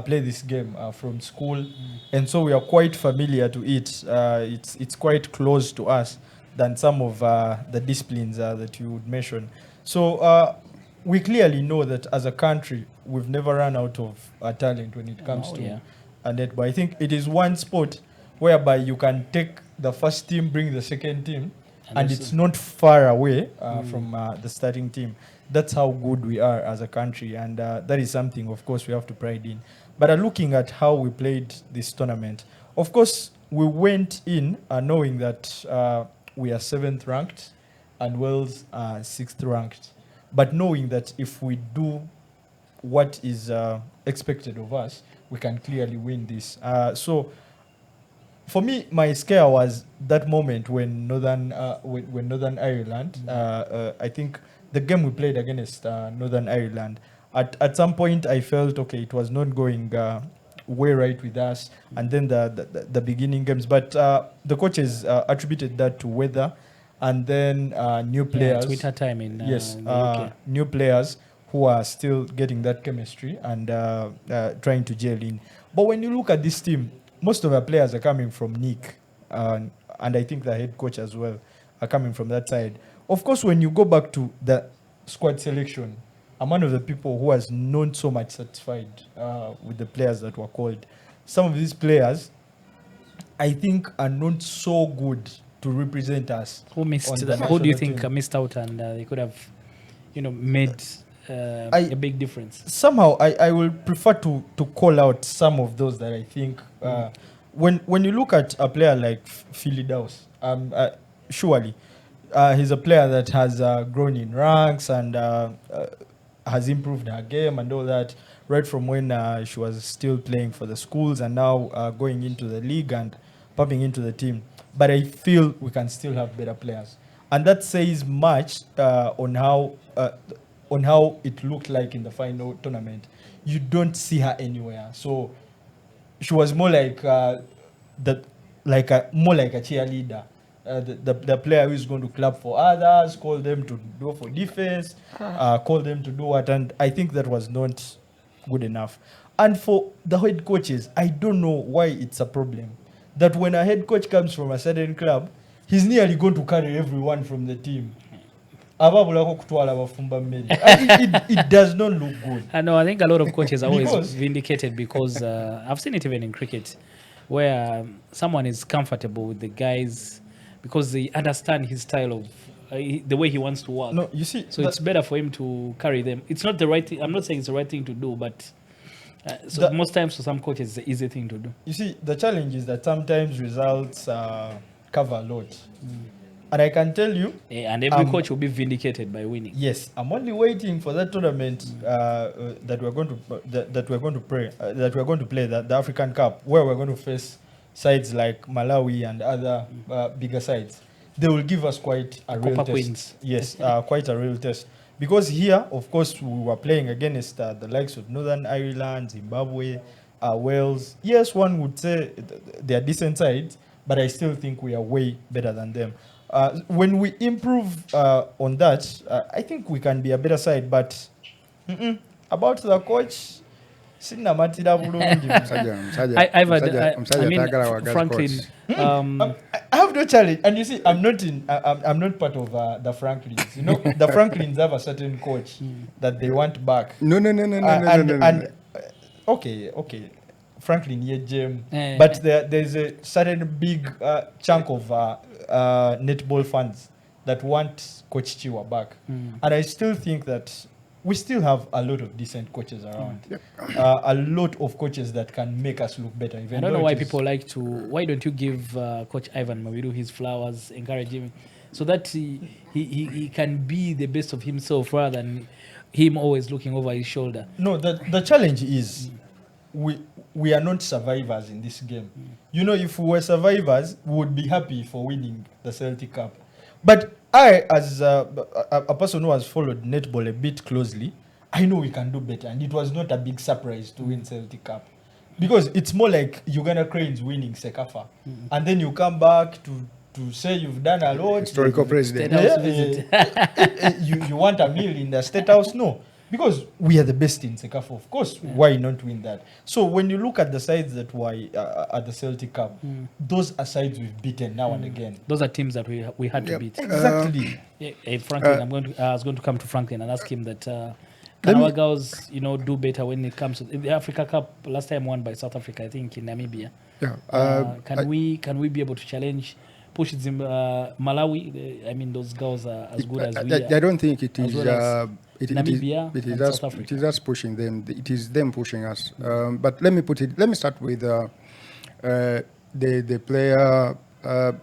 play this game from school, and so we are quite familiar to it. It's quite close to us than some of the disciplines that you would mention. So we clearly know that as a country, we've never run out of talent when it comes to netball. I think it is one sport whereby you can take the first team, bring the second team, and it's not far away from the starting team. That's how good we are as a country, and that is something, of course, we have to pride in. But looking at how we played this tournament, of course, we went in knowing that we are 7th ranked and Wales are 6th ranked. But knowing that if we do what is expected of us, we can clearly win this. So for me, my scare was that moment when Northern Ireland, I think the game we played against Northern Ireland, at some point I felt, okay, it was not going way right with us, and then the beginning games. But the coaches attributed that to weather, and then new players. Twitter time in in the UK. New players who are still getting that chemistry and trying to gel in. But when you look at this team, most of our players are coming from Nick, and I think the head coach as well are coming from that side. Of course, when you go back to the squad selection, I'm one of the people who has not so much satisfied with the players that were called. Some of these players, I think, are not so good to represent us. Who missed? on the Who do you national think team. missed out and they could have, made a big difference? Somehow I will prefer to call out some of those that I think when you look at a player like Philly Dowse, surely he's a player that has grown in ranks and has improved her game and all that right from when she was still playing for the schools and now going into the league and popping into the team. But I feel we can still have better players, and that says much on how it looked like in the final tournament. You don't see her anywhere, so she was more like more like a cheerleader the player who is going to clap for others, call them to do for defense, call them to do what, and I think that was not good enough. And for the head coaches, I don't know why it's a problem that when a head coach comes from a certain club, he's nearly going to carry everyone from the team. It does not look good. I know. I think a lot of coaches are always Because- vindicated because I've seen it even in cricket, where someone is comfortable with the guys because they understand his style of the way he wants to work. No, you see, So it's better for him to carry them. It's not the right thing. I'm not saying it's the right thing to do, but most times for some coaches, it's the easy thing to do. you see, the challenge is that sometimes results cover a lot. And I can tell you, And every coach will be vindicated by winning. yes, I'm only waiting for that tournament that we're going to play the African Cup, where we're going to face sides like Malawi and other bigger sides. They will give us quite a real Copper test. Queens. Yes, quite a real test. Because here, of course, we were playing against the likes of Northern Ireland, Zimbabwe, Wales. Yes, one would say they are decent sides, but I still think we are way better than them. When we improve on that, I think we can be a better side. But about the coach, sinnamatira bulungi. Franklin. I have no challenge, and you see, I'm not part of the Franklins. You know, the Franklins have a certain coach that they want back. No. Okay, Franklin, yeah, Jim. Eh, But there's a certain big chunk of netball fans that want Coach Chiwa back, and I still think that we still have a lot of decent coaches around. A lot of coaches that can make us look better. Even I don't though know why it is- people like to. Why don't you give Coach Ivan Mawiru his flowers, encourage him, so that he can be the best of himself rather than him always looking over his shoulder. No, the challenge is we are not survivors in this game. You know, if we were survivors, we would be happy for winning the Celtic Cup. But I, as a person who has followed netball a bit closely, I know we can do better. And it was not a big surprise to win Celtic Cup. Because it's more like Uganda Cranes winning Sekafa. And then you come back to say you've done a lot. Historical president. State House visit. You want a meal in the State House? No. Because we are the best in Sekafa, of course. Why not win that? So when you look at the sides that were at the Celtic Cup, those are sides we've beaten now and again. Those are teams that we had to beat. Exactly. Franklin, I was going to come to Franklin and ask him that can our girls, do better when it comes to the Africa Cup? Last time won by South Africa, I think, in Namibia. Yeah. Can we be able to challenge? Push Malawi. I mean, those girls are as good as we are. I don't think it is. well as Namibia it is and us. South Africa. It is us pushing them. It is them pushing us. But let me start with the player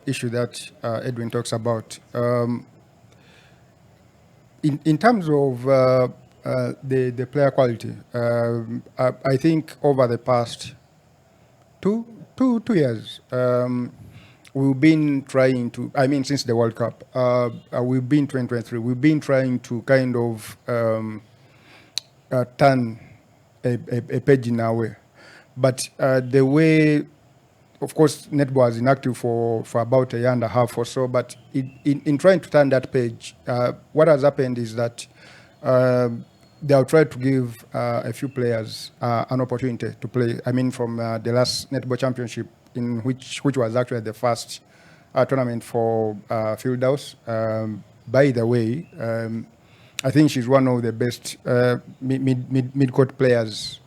issue that Edwin talks about. In terms of the player quality, I think over the past two years. We've been trying to, since the World Cup, we've been 2023, we've been trying to kind of turn a page in our way. But the way, of course, netball was inactive for about a year and a half or so, but in trying to turn that page, what has happened is that they have tried to give a few players an opportunity to play. From the last netball championship, in which was actually the first tournament for Fieldhouse. By the way, I think she's one of the best mid-court players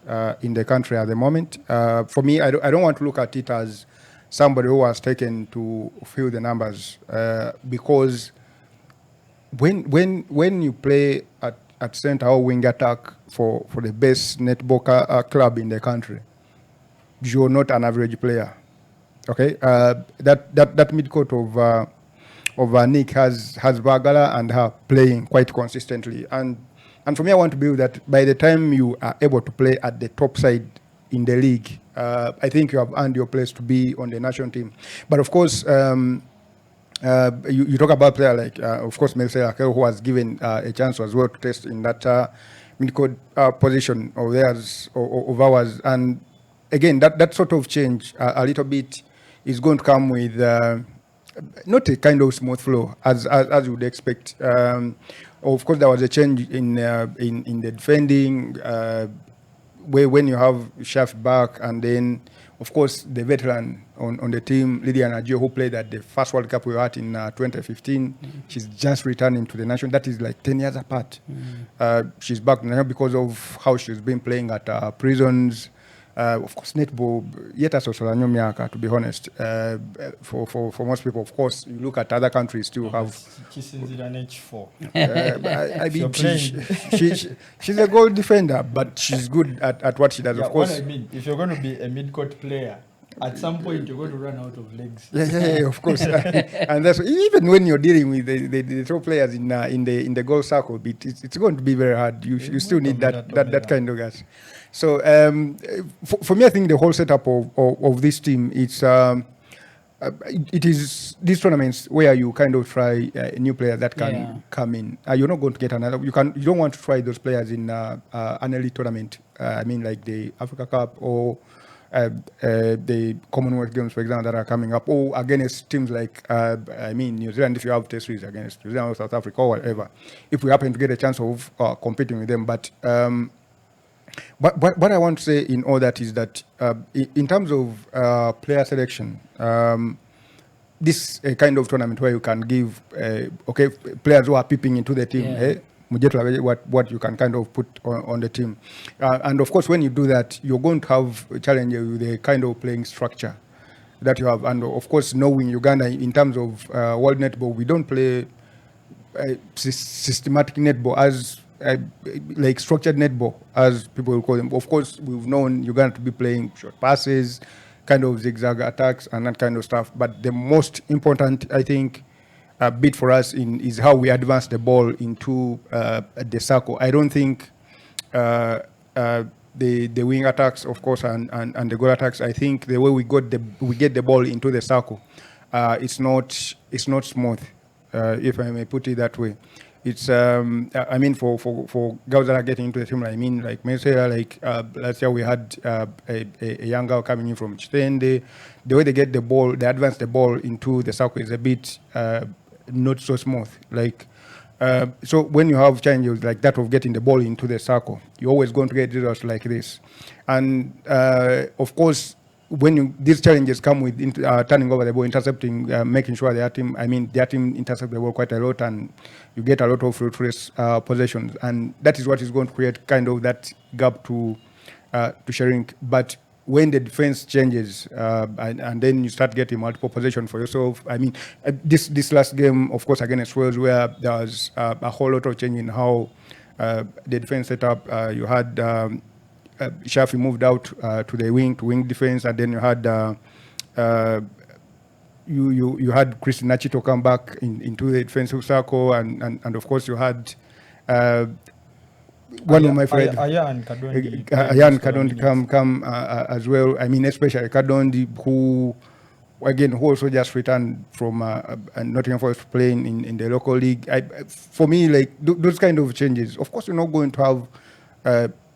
in the country at the moment. For me, I don't want to look at it as somebody who was taken to fill the numbers because when you play at center or wing attack for the best netball club in the country, you're not an average player. Okay, that midcourt of Nick has Bagala and her playing quite consistently, and for me, I want to believe that by the time you are able to play at the top side in the league, I think you have earned your place to be on the national team. But of course, you talk about player like, of course, Melissa Akel, who was given a chance as well to test in that midcourt position of theirs of ours, and again, that sort of change a little bit is going to come with not a kind of smooth flow as you would expect. Of course, there was a change in the defending. When you have Shaf back, and then of course the veteran on the team, Lydia Najio, who played at the first World Cup we had in 2015, she's just returning to the national. That is like 10 years apart. She's back now because of how she's been playing at Prisons. Of course, netball, yet as also to be honest, for most people, of course, you look at other countries still have. She's in the H4. I mean, she's a goal defender, but she's good at what she does. Yeah, of course, what I mean, if you're going to be a mid-court player, at some point you're going to run out of legs. Yeah, of course. And that's even when you're dealing with the top players in the goal circle, it's going to be very hard. You still need that kind of guys. So for me, I think the whole setup of this team, it is these tournaments where you kind of try a new player that can come in. You're not going to get another. You don't want to try those players in an elite tournament. I mean, like the Africa Cup or the Commonwealth Games, for example, that are coming up, or against teams like New Zealand. If you have test series against New Zealand or South Africa or whatever, if we happen to get a chance of competing with them, but what I want to say in all that is that in terms of player selection, this a kind of tournament where you can give players who are peeping into the team, what you can kind of put on the team. And of course, when you do that, you're going to have a challenge with the kind of playing structure that you have. And of course, knowing Uganda in terms of world netball, we don't play systematic netball as like structured netball, as people will call them. Of course, we've known Uganda to be playing short passes, kind of zigzag attacks and that kind of stuff. But the most important, I think, bit for us is how we advance the ball into the circle. I don't think the wing attacks, of course, and the goal attacks. I think the way we get the ball into the circle, it's not smooth, if I may put it that way. It's I mean for girls that are getting into the team, I mean like last year we had a young girl coming in from Chitende. The way they get the ball, they advance the ball into the circle is a bit not so smooth. Like so when you have challenges like that of getting the ball into the circle, you're always going to get results like this. And of course, when these challenges come with turning over the ball, intercepting, making sure their team intercept the ball quite a lot, and you get a lot of fruitless possessions, and that is what is going to create kind of that gap to shrink. But when the defense changes and then you start getting multiple possessions for yourself, I mean, this last game, of course, against Wales, where there was a whole lot of change in how the defense set up. You had Shafi moved out to the wing defense, and then you had you had Christine Nachito come back into the defensive circle, and of course you had one of my friends, Ayan Kadondi come as well. I mean, especially Kadondi, who also just returned from Nottingham Forest playing in the local league. For me, like those kind of changes, of course, you're not going to have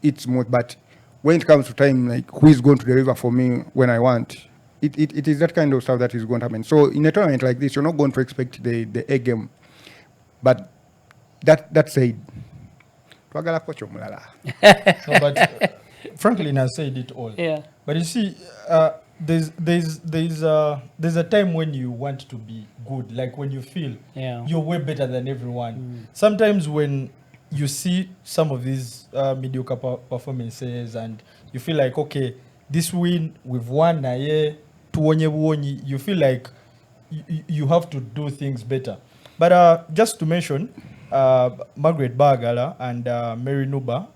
it smooth, but when it comes to time, like who is going to deliver for me when I want, it is that kind of stuff that is going to happen. So in a tournament like this, you're not going to expect the A game. But that said, no, but Franklin has said it all. Yeah. But you see, there's a time when you want to be good, like when you feel you're way better than everyone. Sometimes when you see some of these mediocre performances and you feel like, okay, this win, we've won, you feel like you have to do things better. But just to mention, Margaret Bagala and Mary Nuba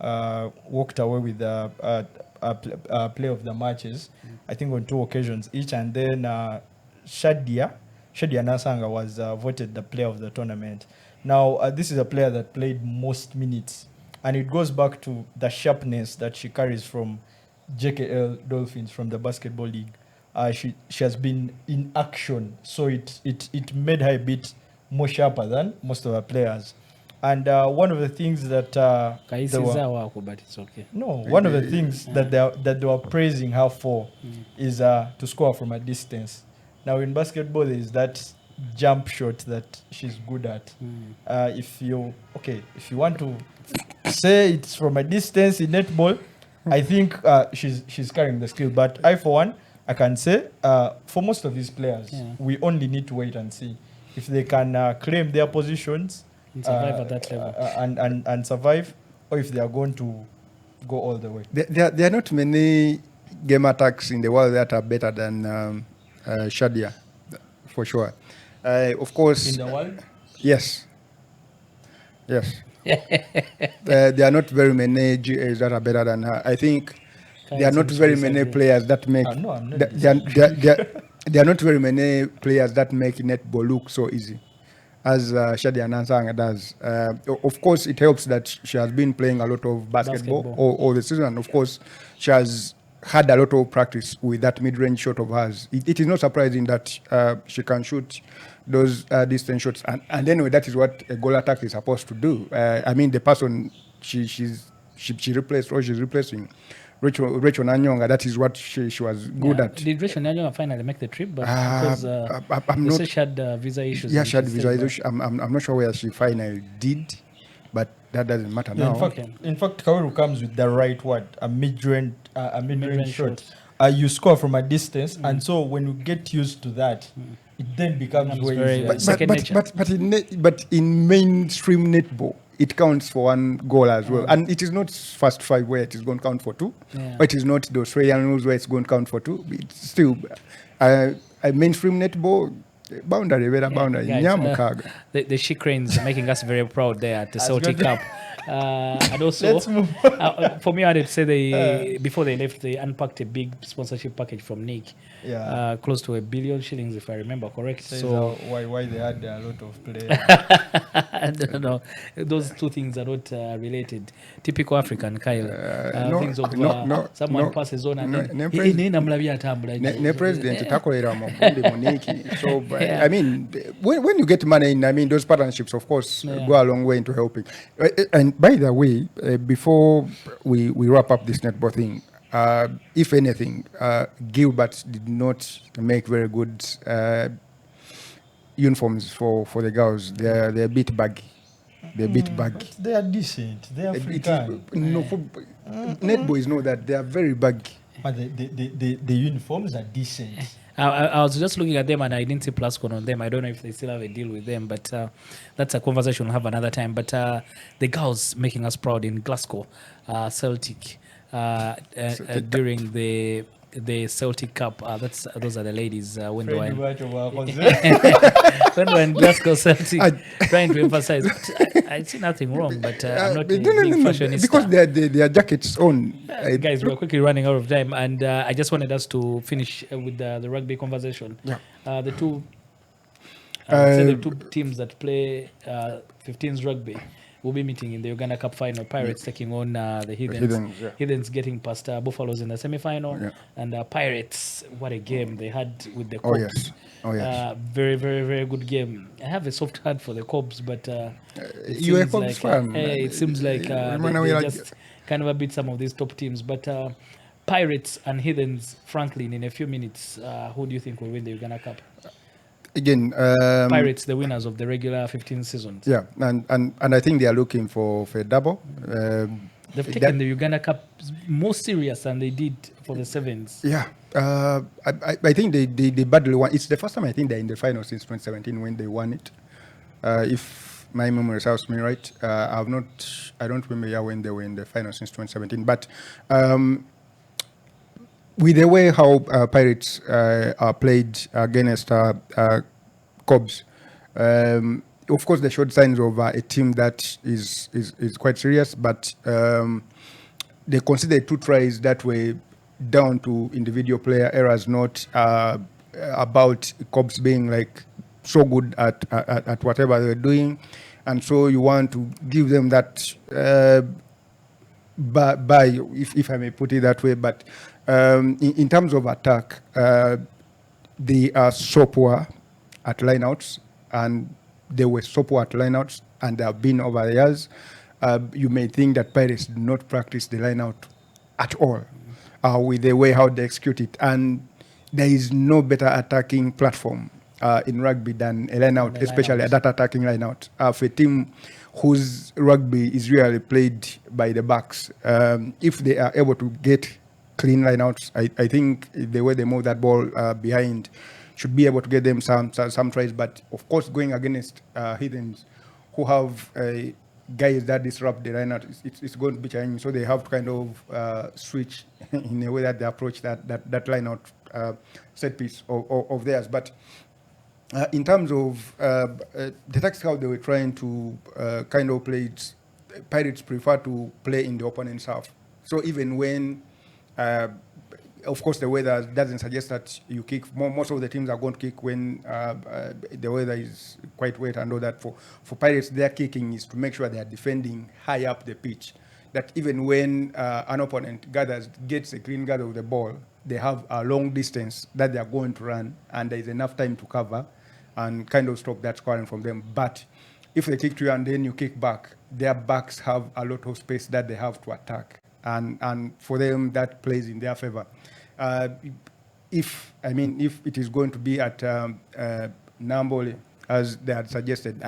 walked away with a play of the matches, I think on 2 occasions each, and then Shadia Nasanga was voted the player of the tournament. Now, this is a player that played most minutes, and it goes back to the sharpness that she carries from JKL Dolphins, from the Basketball League. She has been in action, so it made her a bit more sharper than most of her players. And one of the things that but it's okay. No, one of the things that they were praising her for is to score from a distance. Now in basketball, there is that jump shot that she's good at. If you want to say it's from a distance in netball, I think she's carrying the skill. But I, for one, I can say for most of these players, we only need to wait and see if they can claim their positions And survive at that level. and survive, or if they are going to go all the way. There are not many game attacks in the world that are better than Shadia, for sure. Of course, In the world? yes. There are not very many GAs that are better than her. I think there are not very many players that make. No, I'm not There are not very many players that make netball look so easy as Shadia Nansanga does. Of course, it helps that she has been playing a lot of basketball. All the season. And of course, she has had a lot of practice with that mid-range shot of hers. It is not surprising that she can shoot those distance shots. And anyway, that is what a goal attack is supposed to do. I mean, the person she replaced, or she's replacing, Rachel Nanyonga, that is what she was good at. Did Rachel Nanyonga finally make the trip? But because I'm not, she had visa issues. yeah, she had visa issues. I'm not sure whether she finally did, but that doesn't matter now. In fact, Kawowo comes with the right word, a mid-range shot. shot. You score from a distance, and so when you get used to that, it then becomes way very easier. second nature. But in mainstream netball, it counts for one goal as well. And it is not first five where it is going to count for two. Yeah. Or it is not the Australian rules where it's going to count for two. It's still a mainstream netball boundary, boundary. Guys, Nyamukaga. the She Cranes are making us very proud there at the Celtic good. Cup. And also, Let's move for me, I had to say before they left, they unpacked a big sponsorship package from Nick. Yeah. Close to $1 billion shillings, if I remember correct. So why they had a lot of players? I don't know. Those two things are not related. Typical African, Kyle. Things of someone passes on and then Ne president takolera mu kundi muniki. So I mean, when you get money in, I mean, those partnerships, of course, go a long way into helping. And by the way, before we wrap up this netball thing, if anything, Gilbert did not make very good uniforms for the girls. They're a bit baggy. They're a bit baggy. They are decent. They are African. Netball is not that. They are very baggy. But the uniforms are decent. I was just looking at them and I didn't see Plascon on them. I don't know if they still have a deal with them, but that's a conversation we'll have another time. But the girls making us proud in Glasgow, Celtic, during the Celtic Cup. Those are the ladies when they were in Glasgow Celtic, trying to emphasize. I see nothing wrong, but I'm not a big fashionista. Because their jackets on. Guys, we're quickly running out of time, and I just wanted us to finish with the rugby conversation. Yeah. The two the two teams that play 15s rugby will be meeting in the Uganda Cup final. Pirates taking on the Heathens. Heathens getting past Buffaloes in the semi-final. And Pirates, what a game they had with the Cobs. Oh, yes. Very, very, very good game. I have a soft heart for the Cobs, but you're a Cobs fan. It seems like they just kind of a bit some of these top teams. But Pirates and Heathens, Franklin, in a few minutes, who do you think will win the Uganda Cup? Again, Pirates, the winners of the regular 15 seasons. Yeah, and I think they are looking for a double. They've taken the Uganda Cup more serious than they did for the sevens. Yeah, I think they badly won. It's the first time I think they're in the final since 2017 when they won it. If my memory serves me right, I don't remember when they were in the final since 2017. But with the way how Pirates are played against Cobs, of course they showed signs of a team that is quite serious, but they considered 2 tries that were down to individual player errors, not about Cobs being like so good at whatever they're doing. And so you want to give them that if I may put it that way. But in terms of attack, they are so poor at lineouts, and they were so poor at lineouts, and they have been over the years. You may think that Pirates do not practice the lineout at all with the way how they execute it, and there is no better attacking platform in rugby than a line out, The especially line-outs. that attacking line out of a team whose rugby is really played by the backs. If they are able to get clean lineouts, I think the way they move that ball behind should be able to get them some tries. But of course, going against Heathens who have guys that disrupt the lineout, it's going to be challenging. So they have to kind of switch in a way that they approach that lineout set piece of theirs. But in terms of the tactics how they were trying to kind of play it, Pirates prefer to play in the opponent's half. So even when, of course, the weather doesn't suggest that you kick, most of the teams are going to kick when the weather is quite wet and all that. For Pirates, their kicking is to make sure they are defending high up the pitch. That even when an opponent gets a clean gather of the ball, they have a long distance that they are going to run, and there is enough time to cover and kind of stop that scoring from them. But if they kick to you and then you kick back, their backs have a lot of space that they have to attack, and for them that plays in their favor. If it is going to be at Nambole, as they had suggested,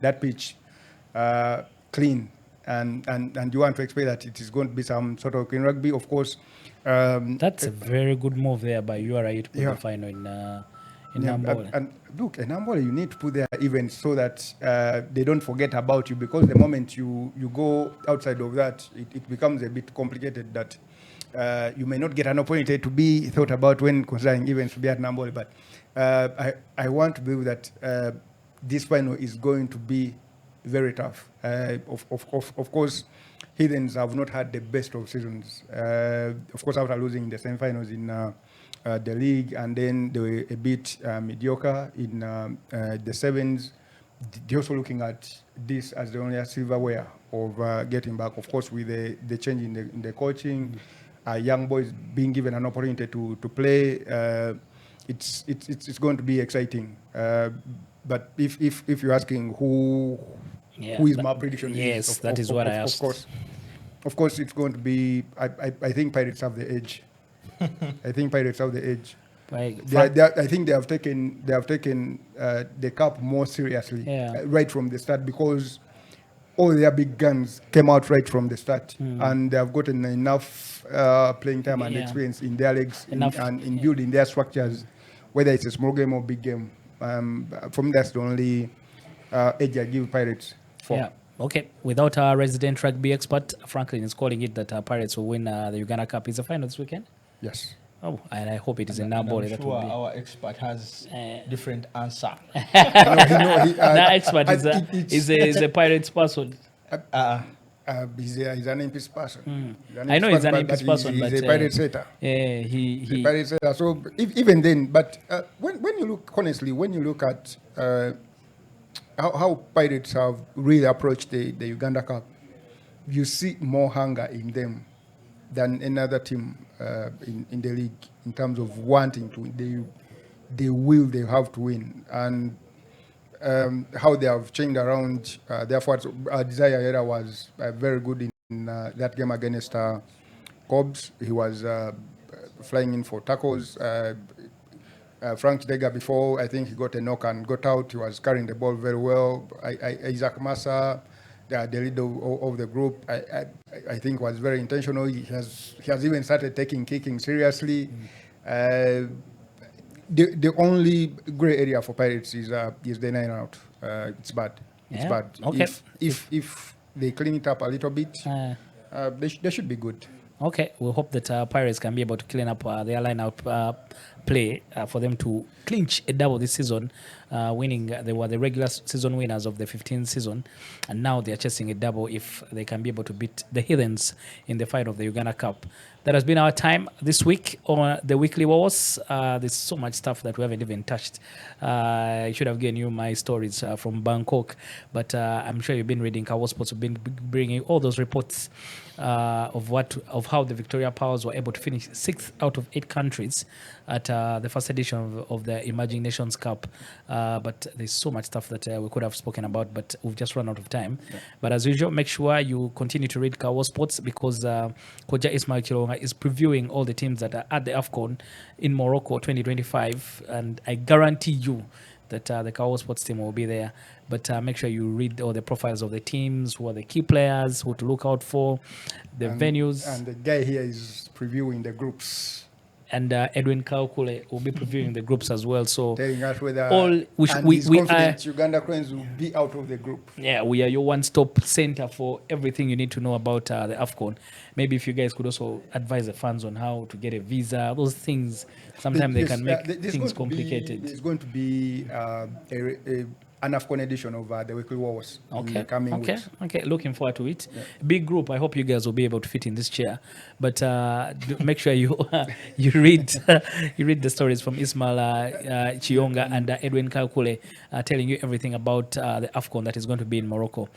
that pitch clean, and you want to expect that it is going to be some sort of clean rugby, of course. That's a very good move there by URI to put Yeah. the final in Yeah, Nambole. and look, a number you need to put there even so that they don't forget about you, because the moment you go outside of that, it becomes a bit complicated that you may not get an opportunity to be thought about when considering events to be at Nambole. But I want to believe that this final is going to be very tough. Of course, Heathens have not had the best of seasons. Of course, after losing the semi-finals in the league, and then they were a bit mediocre in the sevens. They're also looking at this as the only silverware of getting back. Of course, with the change in the coaching, young boys being given an opportunity to play, it's going to be exciting. But if you're asking who is my prediction? Yes, that is what I asked. Of course, it's going to be. I think Pirates have the edge. I think Pirates have the edge. I think they have taken the cup more seriously right from the start, because all their big guns came out right from the start, and they have gotten enough playing time and experience in their legs and in building their structures, whether it's a small game or big game. For me, that's the only edge I give Pirates for. Yeah. Okay. Without our resident rugby expert, Franklin is calling it that Pirates will win the Uganda Cup. Is the final this weekend? Yes. Oh, and I hope it is in And Nambole. I'm That sure would be. our expert has different answer. The expert is a Pirates person. He's an NP's person. I know he's an NP's person, but he's a Pirates hater. He's a Pirates hater. So even then, but when you look, honestly, when you look at how Pirates have really approached the Uganda Cup, you see more hunger in them than another team in the league in terms of wanting to win. They have to win, and how they have changed around their efforts. Desire Era was very good in that game against Cobbs. He was flying in for tackles. Frank Dega, before I think he got a knock and got out, he was carrying the ball very well. Isaac Massa, the leader of the group, I think was very intentional. He has even started taking kicking seriously. The only grey area for Pirates is the 9 out. It's bad. It's bad. Okay. If they clean it up a little bit, they should be good. Okay, we hope that Pirates can be able to clean up their line-out play for them to clinch a double this season, winning. They were the regular season winners of the 15th season, and now they are chasing a double if they can be able to beat the Heathens in the fight of the Uganda Cup. That has been our time this week on the weekly Wowos. There's so much stuff that we haven't even touched. I should have given you my stories from Bangkok, but I'm sure you've been reading Kawowo Sports. We've been bringing all those reports of how the Victoria Powers were able to finish 6th out of 8 countries at the first edition of the Emerging Nations Cup. But there's so much stuff that we could have spoken about, but we've just run out of time. Yeah. But as usual, make sure you continue to read Kawowo Sports, because Koja Ismail Kilonga is previewing all the teams that are at the AFCON in Morocco 2025, and I guarantee you that the Kawowo sports team will be there. But make sure you read all the profiles of the teams, who are the key players, who to look out for, the venues. And the guy here is previewing the groups. And Edwin Kaukule will be previewing the groups as well. So telling us whether he's confident Uganda Cranes will be out of the group. Yeah, we are your one-stop center for everything you need to know about the AFCON. Maybe if you guys could also advise the fans on how to get a visa, those things, sometimes they can make things complicated. There's going to be an AFCON edition of the weekly Wowos in the coming weeks. Okay, looking forward to it. Yeah. Big group. I hope you guys will be able to fit in this chair. But make sure you you read the stories from Ismail Chionga and Edwin Kalkule telling you everything about the AFCON that is going to be in Morocco.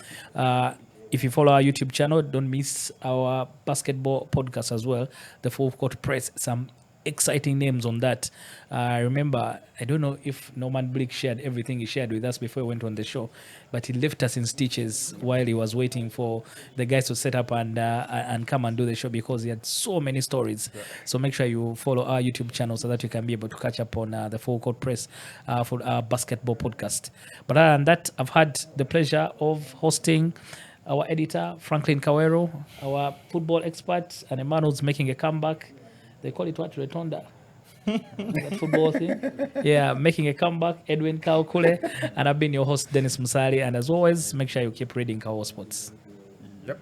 If you follow our YouTube channel, don't miss our basketball podcast as well, the Full Court Press. Some exciting names on that. Remember, I don't know if Norman Blick shared everything he shared with us before he went on the show, but he left us in stitches while he was waiting for the guys to set up and come and do the show, because he had so many stories. Yeah. So make sure you follow our YouTube channel so that you can be able to catch up on the Full Court Press for our basketball podcast. But other than that, I've had the pleasure of hosting our editor, Franklin Kawero, our football expert, and a man who's making a comeback. They call it what? Retonda. That football thing. Yeah, making a comeback, Edwin Kaukule. And I've been your host, Dennis Musali. And as always, make sure you keep reading Kawowo Sports. Yep.